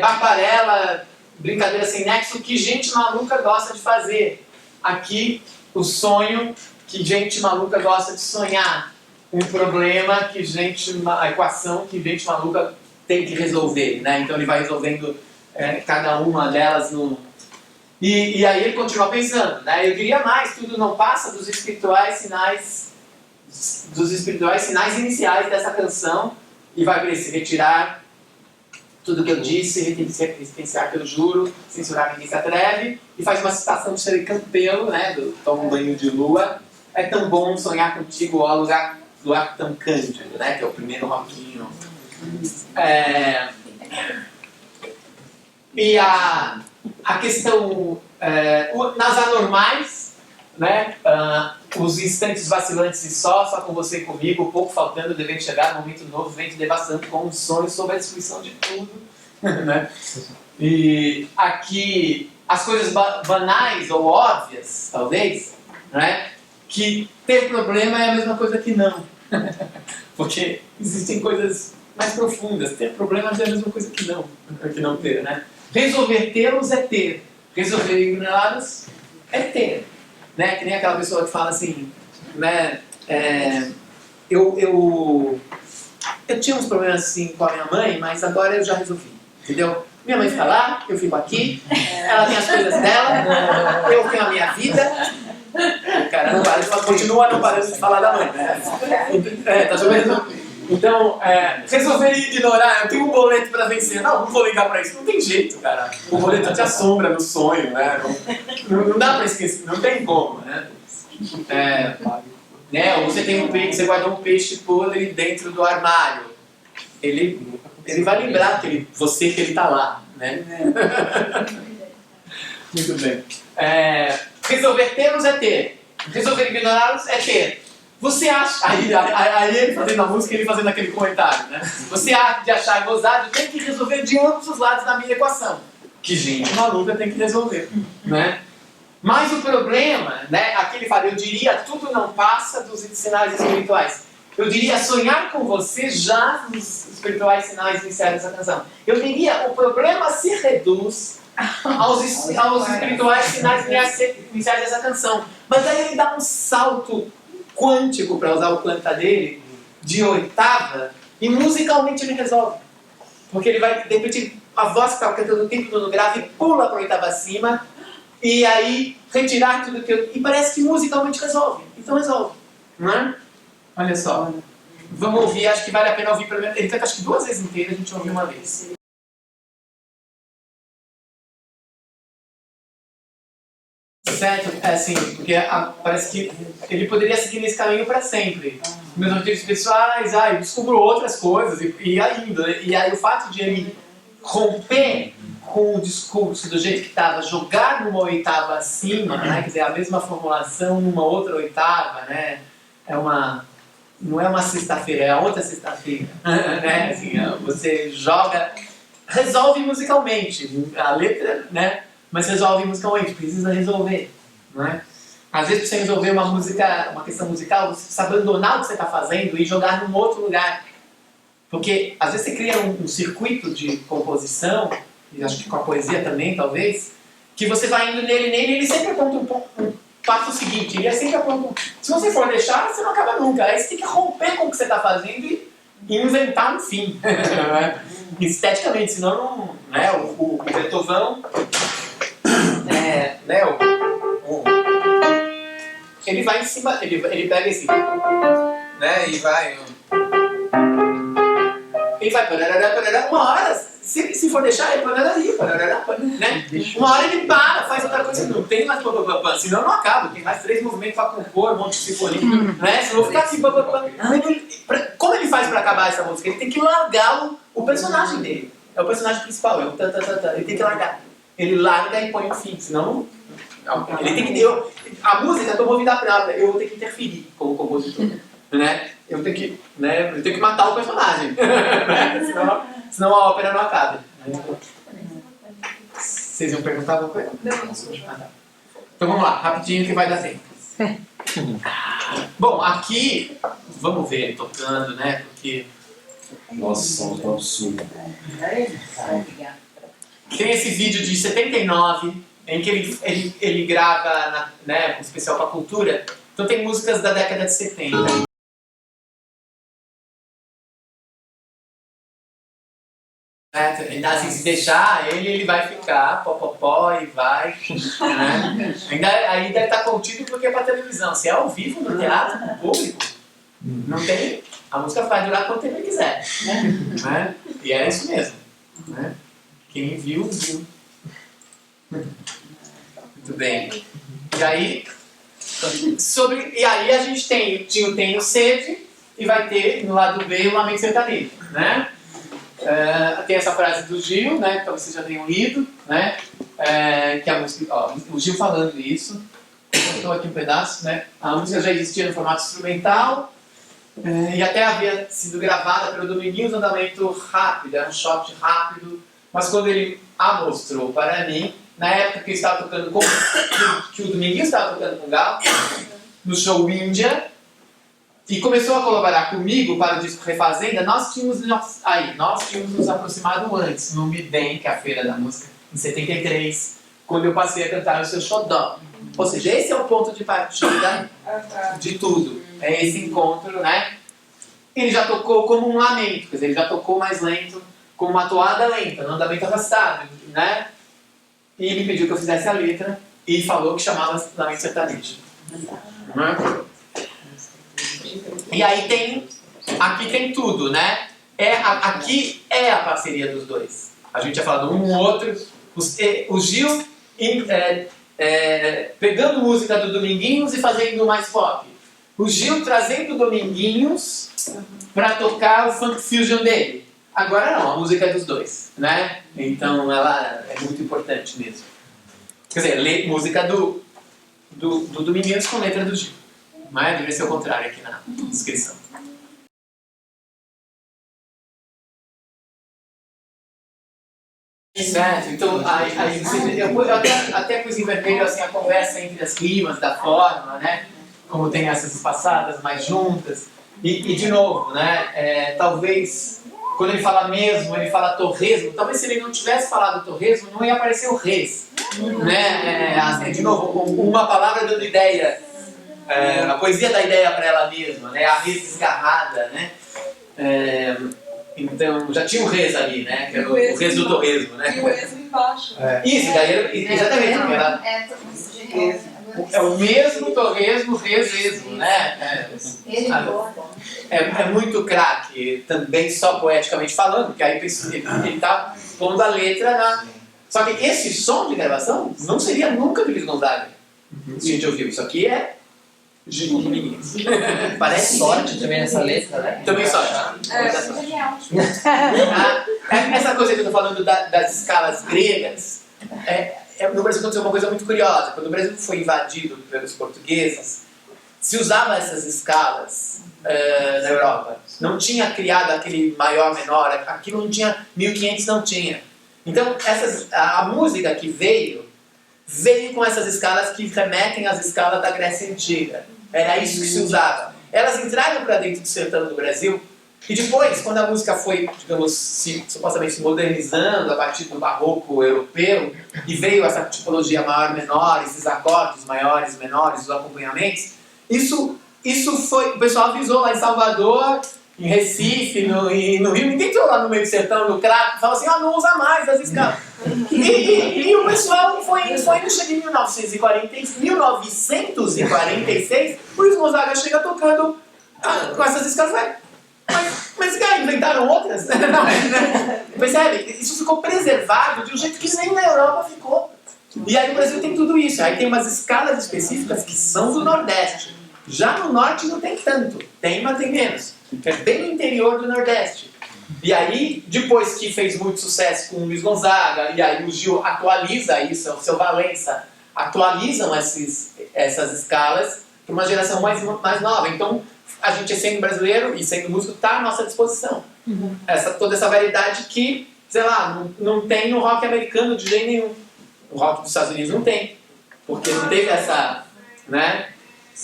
Barbarella, brincadeira sem nexo, que gente maluca gosta de fazer. Aqui o sonho que gente maluca gosta de sonhar. Um problema que a equação que gente maluca tem que resolver, né? Então ele vai resolvendo cada uma delas no... E aí ele continua pensando, né? Eu diria mais, tudo não passa dos espirituais sinais iniciais dessa canção, e vai para esse retirar tudo que eu disse, referenciar que eu juro, censurar ninguém se atreve, e faz uma citação de Xerife Campelo, né, do Toma um Banho de Lua. É tão bom sonhar contigo, ó lugar tão cândido, né, que é o primeiro rockinho. E a questão, nas anormais, né, os instantes vacilantes e só com você e comigo, pouco faltando, devendo chegar, momento novo, vento devastando com os sonhos sobre a destruição de tudo. Né? E aqui, as coisas banais ou óbvias, talvez, né, que ter problema é a mesma coisa que não. Porque existem coisas mais profundas. Ter problemas é a mesma coisa que não ter, né? Resolver tê-los é ter. Resolver ignorá-los é ter. Né? Que nem aquela pessoa que fala assim, né? Eu tinha uns problemas assim com a minha mãe, mas agora eu já resolvi. Entendeu? Minha mãe fica lá, eu fico aqui, ela tem as coisas dela, eu tenho a minha vida. O cara não para, continua não parando de falar da mãe, né? Tá sabendo? Então, resolver ignorar, eu tenho um boleto para vencer, não vou ligar para isso, não tem jeito, cara. O boleto te assombra no sonho, né? Não dá para esquecer, não tem como, né? Ou você tem você guardou um peixe podre dentro do armário, ele vai lembrar que ele tá lá, né? Muito bem. Resolver tê-los é ter. Resolver ignorá-los é ter. Você acha... Aí ele fazendo a música, ele fazendo aquele comentário, né? Você acha de achar gozado, tem que resolver de ambos os lados da minha equação. Que gente maluca tem que resolver, né? Mas o problema, né? Aqui ele fala, eu diria, tudo não passa dos sinais espirituais. Eu diria sonhar com você já nos espirituais sinais iniciais dessa canção. Eu diria, o problema se reduz aos espirituais sinais iniciais dessa canção. Mas aí ele dá um salto quântico, para usar o planta dele, de oitava, e musicalmente ele resolve. Porque ele vai, de repente, a voz que estava cantando o tempo todo no grave pula para a oitava acima, e aí retirar tudo que eu... E parece que musicalmente resolve. Então resolve. Não é? Olha só. Vamos ouvir, acho que vale a pena ouvir pelo menos. Ele canta acho que 2 vezes inteiras, a gente ouviu uma vez. Certo? Assim, porque parece que ele poderia seguir nesse caminho para sempre. Meus objetivos pessoais, eu descubro outras coisas e ainda. E aí o fato de ele romper com o discurso do jeito que estava, jogar numa oitava acima, né? Quer dizer, a mesma formulação numa outra oitava, né? Não é uma sexta-feira, é a outra sexta-feira. Né? Assim, você joga, resolve musicalmente, a letra, né? Mas resolve musicalmente, precisa resolver, não é? Às vezes, para você resolver uma questão musical, você precisa abandonar o que você está fazendo e jogar num outro lugar. Porque, às vezes, você cria um circuito de composição, e acho que com a poesia também, talvez, que você vai indo nele, e ele sempre aponta um passo seguinte, ele é sempre aponta se você for deixar, você não acaba nunca. Aí você tem que romper com o que você está fazendo e inventar um fim. Esteticamente, senão não... Né, o Beethoven... ele vai em cima, ele pega esse, né, e vai, parará, uma hora, se for deixar, ele parará, né, uma hora ele para, faz outra coisa, não tem mais papapá, senão não acaba, tem mais 3 movimentos para compor, um monte de sinfonia, né, senão vou ficar assim, papapá. Como ele faz para acabar essa música? Ele tem que largar o personagem dele, é o personagem principal, ele tem que largar. Ele larga e põe o fim, senão ele tem que... a música, eu tô movida a própria, eu vou ter que interferir como compositor, né? Eu tenho que matar o personagem, né? senão a ópera não acaba. Vocês iam perguntar alguma coisa? Não. Então vamos lá, rapidinho que vai dar tempo. Bom, aqui, vamos ver ele tocando, né? Porque... Nossa, é um absurdo. Tem esse vídeo de 79, em que ele grava, né, um especial para a cultura. Então tem músicas da década de 70. Assim, se deixar ele vai ficar popopó e vai, né? Aí deve estar contido porque é para televisão. Se é ao vivo no teatro, no público, não tem. A música vai durar quanto tempo ele quiser, né? E é isso mesmo, né? Quem viu, viu. Muito bem. E aí a gente tinha o Tenho Sede e vai ter no lado B o Lamento Sertanejo, né? Tem essa frase do Gil, né? Talvez vocês já tenham lido, né? Que a música, o Gil falando isso. Estou aqui um pedaço, né? A música já existia no formato instrumental e até havia sido gravada pelo Dominguinhos no andamento rápido, era um shot rápido. Mas quando ele a mostrou para mim, na época que eu estava tocando que o Dominguinhos estava tocando com o Gal, no show Índia, e começou a colaborar comigo para o disco Refazenda, nós tínhamos nos aproximado antes, no Midem, que é a Feira da Música, em 73, quando eu passei a cantar o Seu Xodó. Ou seja, esse é o ponto de partida de tudo. É esse encontro, né? Ele já tocou como um lamento, quer dizer, ele já tocou mais lento, como uma toada lenta, não andamento arrastado, né? E me pediu que eu fizesse a letra e falou que chamava Lamento Sertanejo. E aí aqui tem tudo, né? Aqui é a parceria dos dois. A gente tinha falado um outro, o Gil pegando música do Dominguinhos e fazendo mais pop. O Gil trazendo o Dominguinhos para tocar o funk fusion dele. Agora não, a música é dos dois, né? Então ela é muito importante mesmo. Quer dizer, música do Dominguinhos com letra do Gil. Mas deveria ser o contrário aqui na descrição. Certo, então eu até pus em vermelho assim, a conversa entre as rimas da forma, né? Como tem essas passadas mais juntas. E de novo, né? Talvez quando ele fala mesmo, ele fala torresmo, talvez se ele não tivesse falado torresmo, não ia aparecer o res. Né? De novo, uma palavra dando ideia. A poesia dá ideia para ela mesma, né? A res desgarrada, né? Então, já tinha o res ali, né? Que era o res do torresmo, né? E o esmo embaixo. Isso, daí exatamente. É o mesmo torresmo, resesmo, né? É muito craque, também só poeticamente falando, porque aí ele está pondo a letra na... Só que esse som de gravação não seria nunca do Luiz Gonzaga. Se a gente ouviu, isso aqui é Gil Dominguinhos. Parece sorte também nessa letra, né? Também sorte. Essa coisa que eu estou falando das escalas gregas, no Brasil aconteceu uma coisa muito curiosa. Quando o Brasil foi invadido pelos portugueses, se usava essas escalas na Europa. Não tinha criado aquele maior, menor, aquilo não tinha, 1500 não tinha. Então, a música que veio com essas escalas que remetem às escalas da Grécia Antiga. Era isso que se usava. Elas entraram para dentro do sertão do Brasil e depois, quando a música foi, digamos, supostamente se modernizando a partir do barroco europeu e veio essa tipologia maior-menor, esses acordes maiores, menores, os acompanhamentos, isso foi, o pessoal avisou lá em Salvador, em Recife, e no Rio, ninguém entrou lá no meio do sertão, no Crato, e falou assim, não usa mais as escalas. E o pessoal foi no chega em 1946, o Luiz Gonzaga chega tocando com essas escalas, mas cara, inventaram outras? Percebe? Isso ficou preservado de um jeito que nem na Europa ficou. E aí no Brasil tem tudo isso, aí tem umas escalas específicas que são do Nordeste. Já no Norte não tem tanto, tem, mas tem menos. É bem no interior do Nordeste. E aí, depois que fez muito sucesso com o Luiz Gonzaga, e aí o Gil atualiza isso, o seu Valença, atualizam essas escalas para uma geração mais nova. Então, a gente, sendo brasileiro e sendo músico, está à nossa disposição. Toda essa variedade que, sei lá, não tem no rock americano de jeito nenhum. O rock dos Estados Unidos não tem, porque não teve essa, né?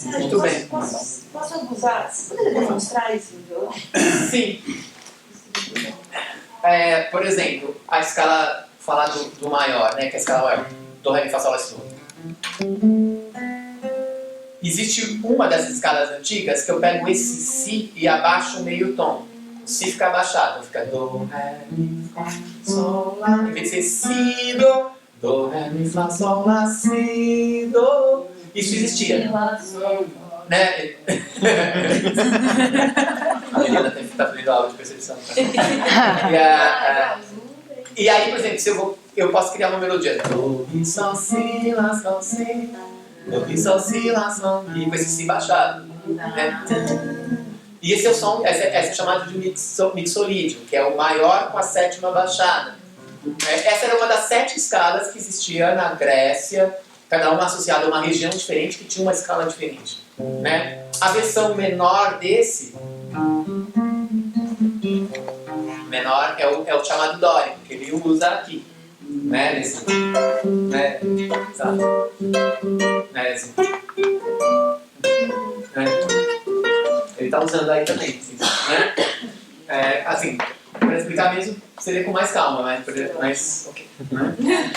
Muito bem. Posso abusar? Você poderia demonstrar isso no violão? Sim. Por exemplo, a escala, falar do maior, né, que é a escala maior. do Ré, Mi, Fá, Sol, Lá, Si, Do. Existe uma dessas escalas antigas que eu pego esse Si e abaixo meio tom. O Si fica abaixado, fica Do, Ré, Mi, Fá, Sol, Lá. Em vez de ser Si, Do, Ré, Mi, Fá, Sol, Lá, Si, Do. Isso existia. Né? A menina tá fazendo aula de percepção. E aí, por exemplo, se eu posso criar uma melodia. Do, Mi, Sol, Si, Lá, Sol, Si. Do, Mi, Sol, Si, Lá, Sol. E com esse Si baixado. Né? E esse é o som, essa é chamada de mixolídio, que é o maior com a sétima baixada. Essa era uma das 7 escalas que existia na Grécia, cada uma associada a uma região diferente que tinha uma escala diferente. Né? A versão menor desse menor é o chamado dórico, que ele usa aqui, né? Nesse, né? Sabe? Né? Esse, né? Ele está usando aí também, assim, né? Assim, para explicar mesmo, seria com mais calma, mas ok. Né?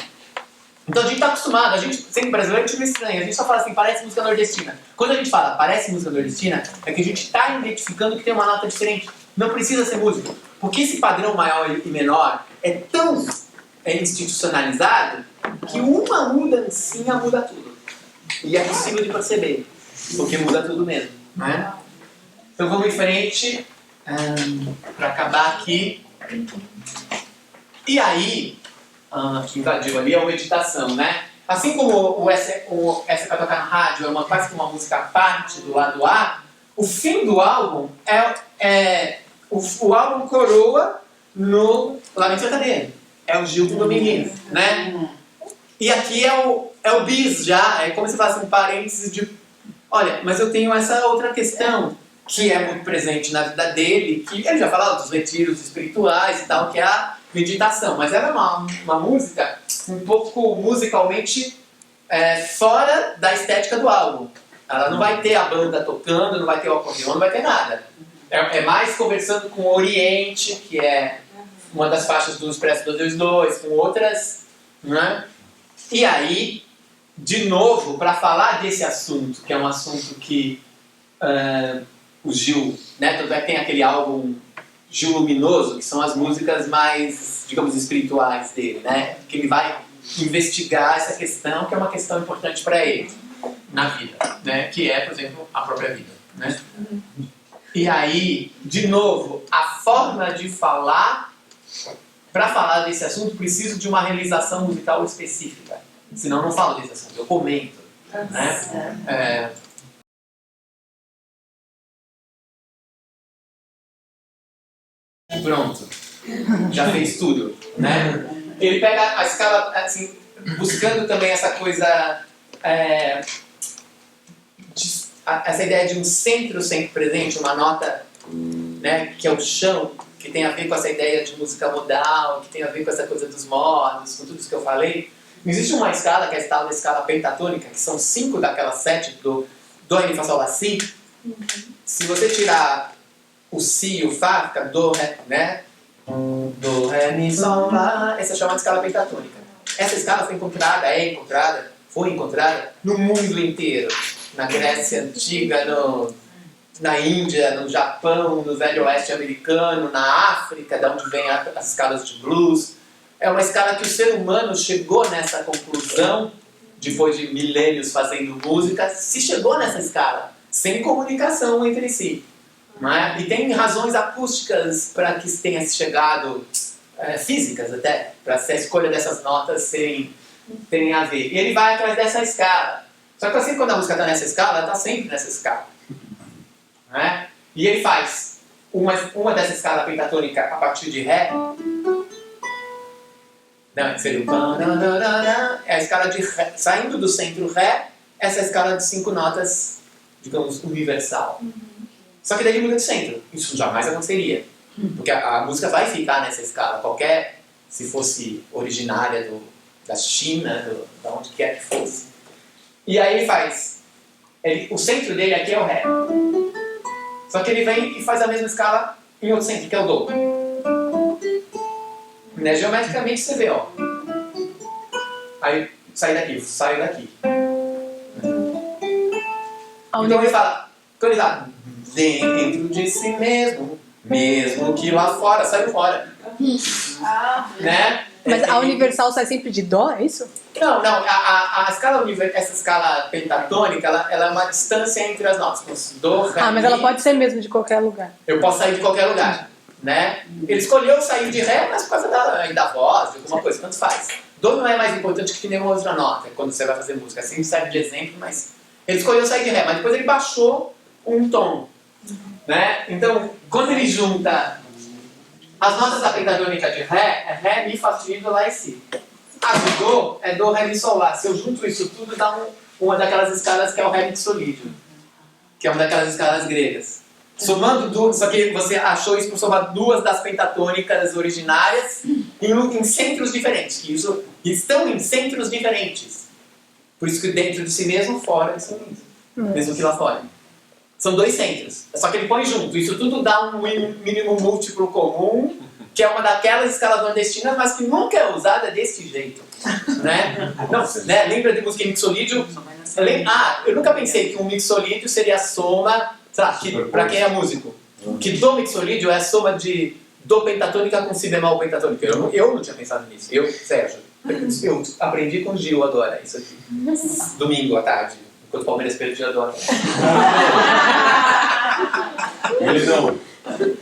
Então a gente está acostumado, a gente, sempre brasileiro, a gente não estranha, a gente só fala assim, parece música nordestina. Quando a gente fala parece música nordestina, é que a gente está identificando que tem uma nota diferente. Não precisa ser música. Porque esse padrão maior e menor é tão institucionalizado que uma mudancinha muda tudo. E é possível de perceber, porque muda tudo mesmo. Né? Então vamos em frente, para acabar aqui. E aí, que invadiu ali é a meditação, né? Assim como essa para tocar na rádio é quase que uma música à parte do lado A, o fim do álbum o álbum coroa no Lamento Verdadeiro. É o Gil do Menino, né? E aqui é o bis já, é como se fosse um parênteses de... Olha, mas eu tenho essa outra questão que é muito presente na vida dele, que ele já falava dos retiros espirituais e tal, que é a meditação. Mas ela é uma música um pouco musicalmente fora da estética do álbum. Ela não vai ter a banda tocando, não vai ter o acordeão, não vai ter nada. É mais conversando com o Oriente, que é uma das faixas do Expresso 222, com outras, né? E aí, de novo, para falar desse assunto, que é um assunto que o Gil, né, tanto é que tem aquele álbum Gil Luminoso, que são as músicas mais, digamos, espirituais dele, né? Que ele vai investigar essa questão, que é uma questão importante para ele na vida, né? Que é, por exemplo, a própria vida, né? E aí, de novo, a forma de falar, para falar desse assunto, preciso de uma realização musical específica. Senão não falo desse assunto, eu comento. Né? Pronto. Já fez tudo. Né? Ele pega a escala, assim, buscando também essa coisa... essa ideia de um centro sempre presente, uma nota, né, que é o chão, que tem a ver com essa ideia de música modal, que tem a ver com essa coisa dos modos, com tudo isso que eu falei. Existe uma escala, que é a tal da escala pentatônica, que são 5 daquelas 7 do Ré, Mi, Fá, Sol, Lá, Si. Se você tirar o Si e o Fá, fica Do, Ré, né? Do, Ré, Mi, Sol, Lá. Essa é chamada escala pentatônica. Essa escala foi encontrada no mundo inteiro. Na Grécia Antiga, na Índia, no Japão, no Velho Oeste americano, na África, de onde vem as escalas de blues. É uma escala que o ser humano chegou nessa conclusão, depois de milênios fazendo música, se chegou nessa escala, sem comunicação entre si. Não é? E tem razões acústicas para que tenha chegado, físicas até, para a escolha dessas notas terem a ver. E ele vai atrás dessa escala. Só que assim, quando a música está nessa escala, ela está sempre nessa escala. Não é? E ele faz uma dessa escala pentatônica a partir de Ré. Não, seria é a escala de Ré. Saindo do centro Ré, essa é a escala de 5 notas, digamos, universal. Só que daí muda de centro. Isso jamais aconteceria. Porque a música vai ficar nessa escala. Se fosse originária da China, de onde quer que fosse. E aí ele faz, o centro dele aqui é o Ré. Só que ele vem e faz a mesma escala em outro centro, que é o Do. Né? Geometricamente você vê, ó. Aí sair daqui, saio daqui. A Então ele fala, quando ele fala, dentro de si mesmo, mesmo que lá fora, saiu fora. Né? Mas a universal sai sempre de dó, é isso? Não, a escala essa escala pentatônica, ela é uma distância entre as notas. Dó, ré, Ah, mas mi. ela pode ser mesmo de qualquer lugar. Eu posso sair de qualquer lugar, né? Ele escolheu sair de ré, mas por causa da voz, de alguma coisa, tanto faz. Dó não é mais importante que nenhuma outra nota quando você vai fazer música. Assim serve de exemplo, mas ele escolheu sair de ré, mas depois ele baixou um tom, né? Então, quando ele junta as notas da pentatônica de ré, é ré, mi, fá sustenido, lá e si. A de dó é dó, ré, mi, sol, lá. Se eu junto isso tudo, dá uma daquelas escalas que é o ré mixolídio, que é uma daquelas escalas gregas. Somando duas, só que você achou isso por somar duas das pentatônicas originárias em centros diferentes, que isso estão em centros diferentes. Por isso que dentro de si mesmo, fora de si mesmo. Mesmo que lá fora. São dois centros. Só que ele põe junto. Isso tudo dá um mínimo múltiplo comum, que é uma daquelas escalas nordestinas, mas que nunca é usada desse jeito. Né? Não, né? Lembra de música em mixolídio? Eu nunca pensei que um mixolídio seria a soma, sei lá, pra quem é músico, que do mixolídio é a soma de do pentatônica com si bemol pentatônica. Eu não tinha pensado nisso. Eu, Sérgio, eu aprendi com o Gil agora isso aqui. Domingo à tarde, enquanto o Palmeiras perdia agora. Ele não.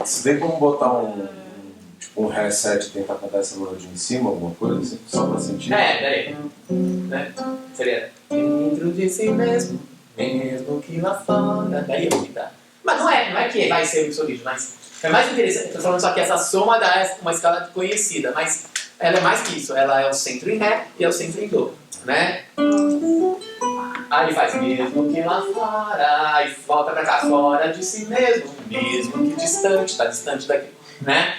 Você tem como botar um reset e tentar cantar essa melodia em cima, alguma coisa assim, só pra sentir? Peraí. Né? Seria dentro de si mesmo, mesmo que lá fora. Daí eu vou dar. Mas não é que vai ser o mixolídio, mas é mais interessante. Estou falando só que essa soma dá uma escala conhecida, mas ela é mais que isso. Ela é o centro em ré e é o centro em dó, né? Aí ele faz mesmo que lá fora, aí volta pra cá, fora de si mesmo, mesmo que distante, tá distante daqui, né?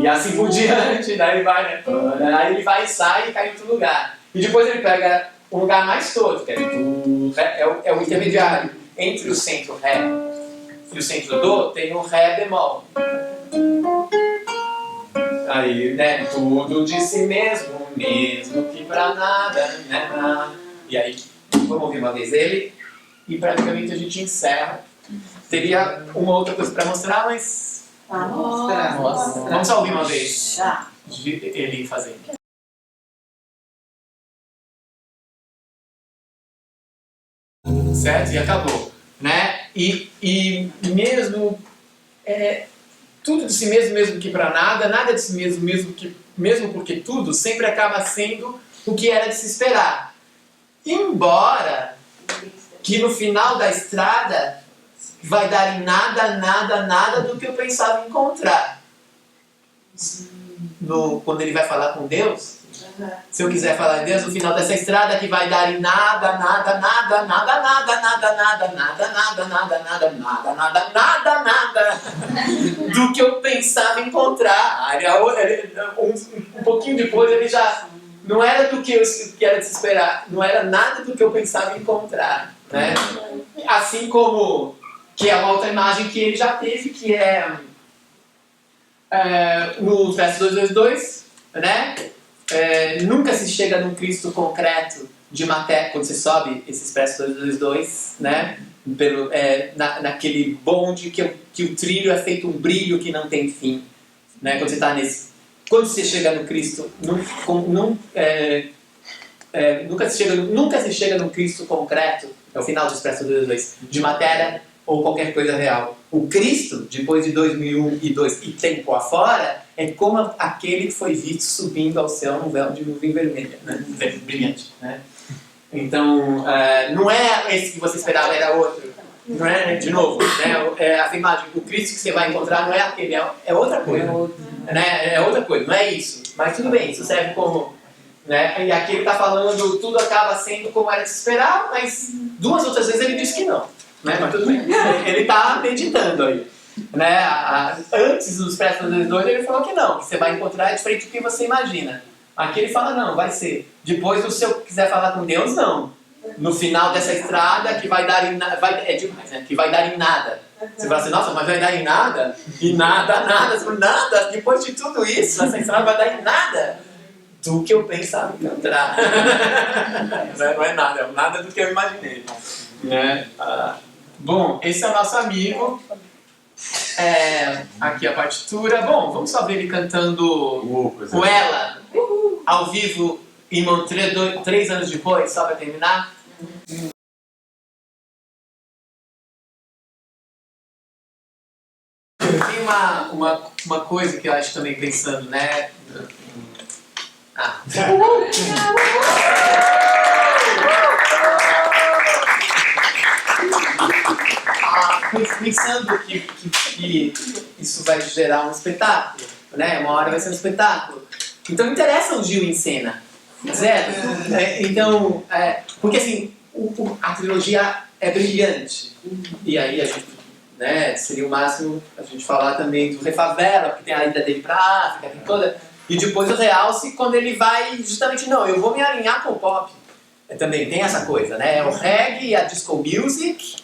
E assim por diante, daí ele vai, né? Aí ele vai e sai e cai em outro lugar. E depois ele pega um lugar mais torto, que é o intermediário. Entre o centro ré e o centro dó tem o ré bemol. Aí, né? Tudo de si mesmo, mesmo que pra nada, né? E aí, vamos ouvir uma vez ele e praticamente a gente encerra. Teria uma outra coisa pra mostrar, mas vamos só ouvir uma vez de ele fazendo. Certo? E acabou, né? E mesmo tudo de si mesmo, mesmo que para nada, nada de si mesmo, mesmo porque tudo sempre acaba sendo o que era de se esperar. Embora que no final da estrada vai dar em nada, nada, nada do que eu pensava encontrar. Quando ele vai falar com Deus, se eu quiser falar de Deus, no final dessa estrada que vai dar em nada, nada, nada, nada, nada, nada, nada, nada, nada, nada, nada, nada, nada, nada, nada, do que eu pensava encontrar. Um pouquinho depois ele já não era do que era de se esperar, não era nada do que eu pensava encontrar, né? Assim como que é uma outra imagem que ele já teve, que é no verso 222, né? Nunca se chega num Cristo concreto de matéria, quando você sobe esses versos 222, né? Naquele bonde que o trilho é feito um brilho que não tem fim, né? Quando você está nesse, quando você chega no Cristo, nunca se chega num Cristo concreto, é o final do verso 222, de matéria ou qualquer coisa real. O Cristo, depois de 2002 e tempo afora, é como aquele que foi visto subindo ao céu num véu de nuvem vermelha, né? Brilhante, né? Então, não é esse que você esperava, era outro. Não é, de novo, né? Essa imagem, o Cristo que você vai encontrar não é aquele, é outra coisa. Né? É outra coisa, não é isso. Mas tudo bem, isso serve como... Né? E aqui ele está falando, tudo acaba sendo como era de se esperar, mas 2 outras vezes ele disse que não. Né? Mas tudo bem, ele está meditando aí. Né? Antes dos prestes 2 ele falou que não, que você vai encontrar é diferente do que você imagina. Aqui ele fala não, vai ser. Depois, se eu quiser falar com Deus, não. No final dessa estrada que vai dar em nada, é demais, né? Que vai dar em nada. Você fala assim, nossa, mas vai dar em nada? E nada, nada, nada. Depois de tudo isso, essa estrada vai dar em nada. do que eu pensava encontrar. Não é nada do que eu imaginei. Né? Bom, esse é o nosso amigo. Aqui a partitura. Bom, vamos só ver ele cantando o Ela ao vivo em Montreux 3 anos depois, só para terminar. Tem uma coisa que eu acho também pensando, né? Pensando que isso vai gerar um espetáculo, né? Uma hora vai ser um espetáculo. Então interessa o Gil em cena, certo? Então, porque assim, a trilogia é brilhante. E aí a gente, né, seria o máximo a gente falar também do Refavela, porque tem a ida dele pra África, tem toda... E depois o Realce, quando ele vai justamente, não, eu vou me alinhar com o pop. Também tem essa coisa, né? É o reggae e a disco music,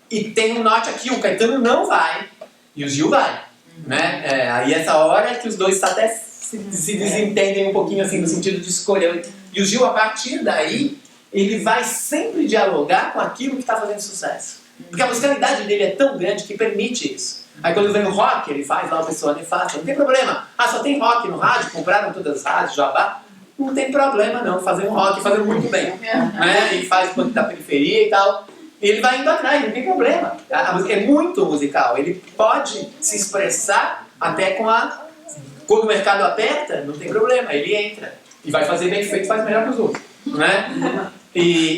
e tem um norte aqui, o Caetano não vai, e o Gil vai. Né? Aí essa hora é que os dois até se desentendem um pouquinho assim, no sentido de escolher. E o Gil, a partir daí, ele vai sempre dialogar com aquilo que está fazendo sucesso. Porque a musicalidade dele é tão grande que permite isso. Aí quando vem o rock, ele faz lá uma pessoa nefasta, não tem problema. Só tem rock no rádio, compraram todas as rádios, jabá. Não tem problema não, fazer um rock, fazer muito bem. Né? E faz banco da periferia e tal. E ele vai indo atrás, não tem problema. A música é muito musical, ele pode se expressar até com a... Quando o mercado aperta, não tem problema, ele entra. E vai fazer bem feito, faz melhor que os outros. Né?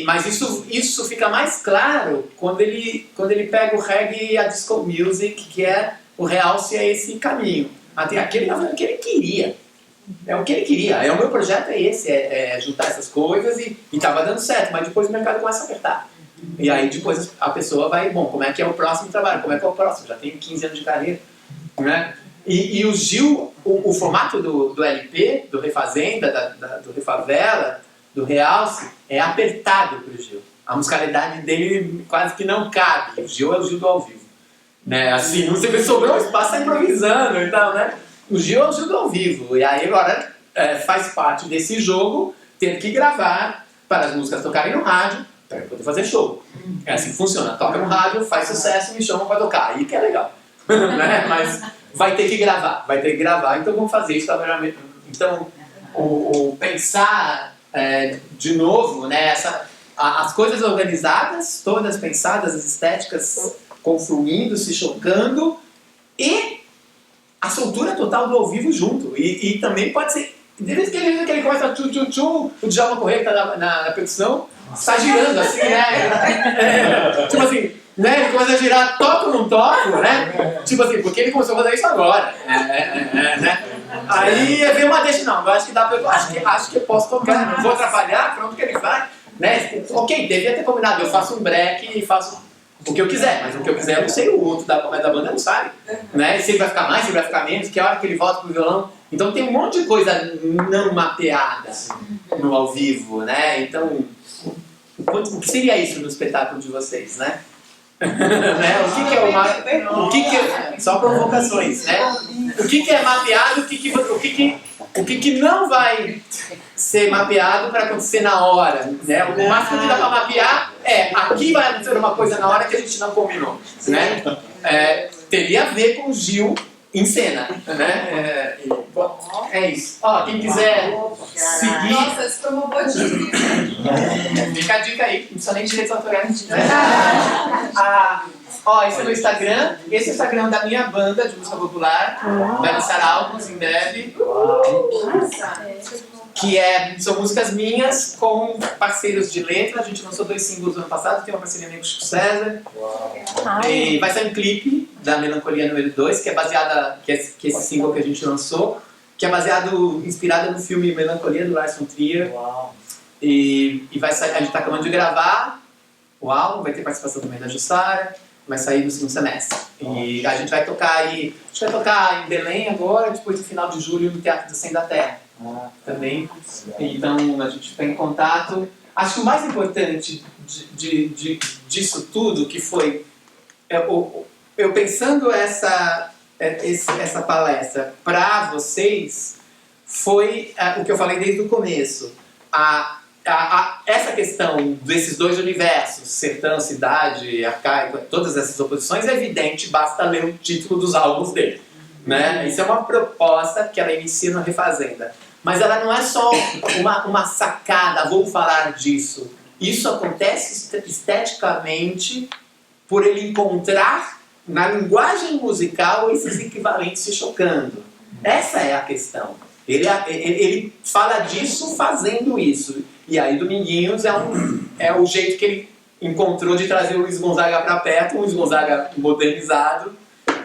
Mas isso fica mais claro quando ele pega o reggae e a disco music, que é o Realce, é esse caminho. Até aquele que ele queria. É o que ele queria. O meu projeto é esse, juntar essas coisas e estava dando certo, mas depois o mercado começa a apertar. E aí depois a pessoa vai, bom, como é que é o próximo trabalho? Como é que é o próximo? Já tenho 15 anos de carreira. Né? E o Gil, o formato do LP, do Refazenda, do Refavela, do Realce, é apertado para o Gil. A musicalidade dele quase que não cabe. O Gil é o Gil do ao vivo. Né? Assim, não sei se sobrou um espaço improvisando e tal, né? O Gil é o Gil do ao vivo. E aí agora faz parte desse jogo ter que gravar para as músicas tocarem no rádio, para poder fazer show. É assim que funciona. Toca no rádio, faz sucesso, me chamam para tocar. Aí que é legal. Né? Mas vai ter que gravar, então vamos fazer isso. Então, o pensar de novo, né, as coisas organizadas, todas pensadas, as estéticas confluindo, se chocando, e a soltura total do ao vivo junto. E também pode ser, desde que ele começa o Djalma Correia que está na percussão, está girando assim, né? Tipo assim, né? Ele começa a girar, toco ou não toco, né? Tipo assim, porque ele começou a fazer isso agora. Né? Aí veio uma deixa, não, eu acho que dá pra, acho que eu posso tocar, não vou atrapalhar, pronto que ele vai. Né? Ok, devia ter combinado, eu faço um break e faço o que eu quiser, mas o que eu quiser eu não sei, o outro da banda não sabe. Né? Se ele vai ficar mais, se ele vai ficar menos, que hora que ele volta pro violão. Então tem um monte de coisa não mapeada no ao vivo, né? Então, o que seria isso no espetáculo de vocês, né? Né? O que é só provocações, né? O que é mapeado, o que não vai ser mapeado para acontecer na hora, né? O máximo que dá para mapear aqui vai acontecer uma coisa na hora que a gente não combinou, né? Teria a ver com o Gil em cena, né? É isso. Ó, quem quiser seguir... Nossa, isso foi uma boa dica. Fica a dica aí, não precisa nem de direitos autorais. Esse é o meu Instagram. Esse é o Instagram da minha banda de música popular. Vai lançar álbuns em breve. Que são músicas minhas com parceiros de letra. A gente lançou 2 singles no ano passado, tem uma parceria minha com o Chico César. E vai sair um clipe da Melancolia número 2, que é baseada, que esse single que a gente lançou, que é inspirado no filme Melancolia do Lars von Trier. E vai sair, a gente está acabando de gravar o álbum, vai ter participação também da Jussara, vai sair no segundo semestre. E a gente vai tocar em Belém agora, depois no final de julho no Teatro do Sem da Terra. Também. Então a gente tem contato. Acho que o mais importante disso tudo, que foi eu pensando essa palestra para vocês, foi o que eu falei desde o começo. Essa questão desses dois universos, sertão, cidade, arcaico, todas essas oposições, é evidente, basta ler o título dos álbuns dele. Né? Isso é uma proposta que ela inicia no Refazenda. Mas ela não é só uma sacada, vou falar disso. Isso acontece esteticamente por ele encontrar na linguagem musical esses equivalentes se chocando. Essa é a questão. Ele fala disso fazendo isso. E aí Dominguinhos é o jeito que ele encontrou de trazer o Luiz Gonzaga para perto, o Luiz Gonzaga modernizado,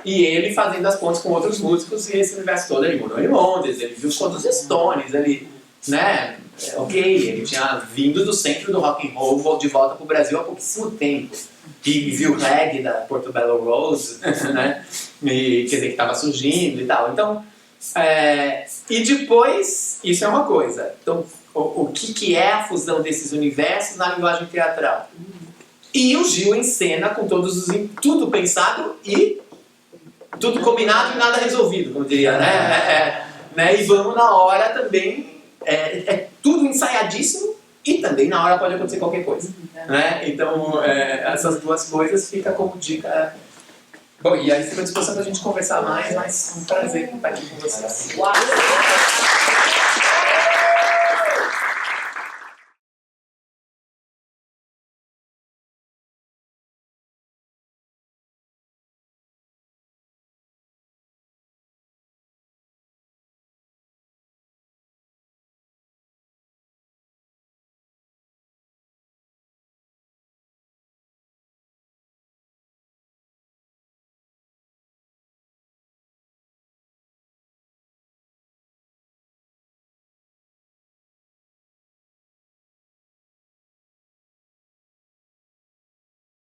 e ele fazendo as pontes com outros músicos e esse universo todo. Ele morou em Londres, ele viu todos os Stones, ele, né, ele tinha vindo do centro do rock and roll de volta para o Brasil há pouquíssimo tempo. E viu o reggae da Portobello Rose, né, e, quer dizer, que estava surgindo e tal. Então, e depois, isso é uma coisa. Então, o que é a fusão desses universos na linguagem teatral? E o Gil em cena com tudo pensado e tudo combinado e nada resolvido, como diria, né? E vamos na hora também, tudo ensaiadíssimo e também na hora pode acontecer qualquer coisa, né? Então, essas duas coisas fica como dica. Bom, e aí fica à disposição para a gente conversar mais, mas um prazer estar aqui com vocês.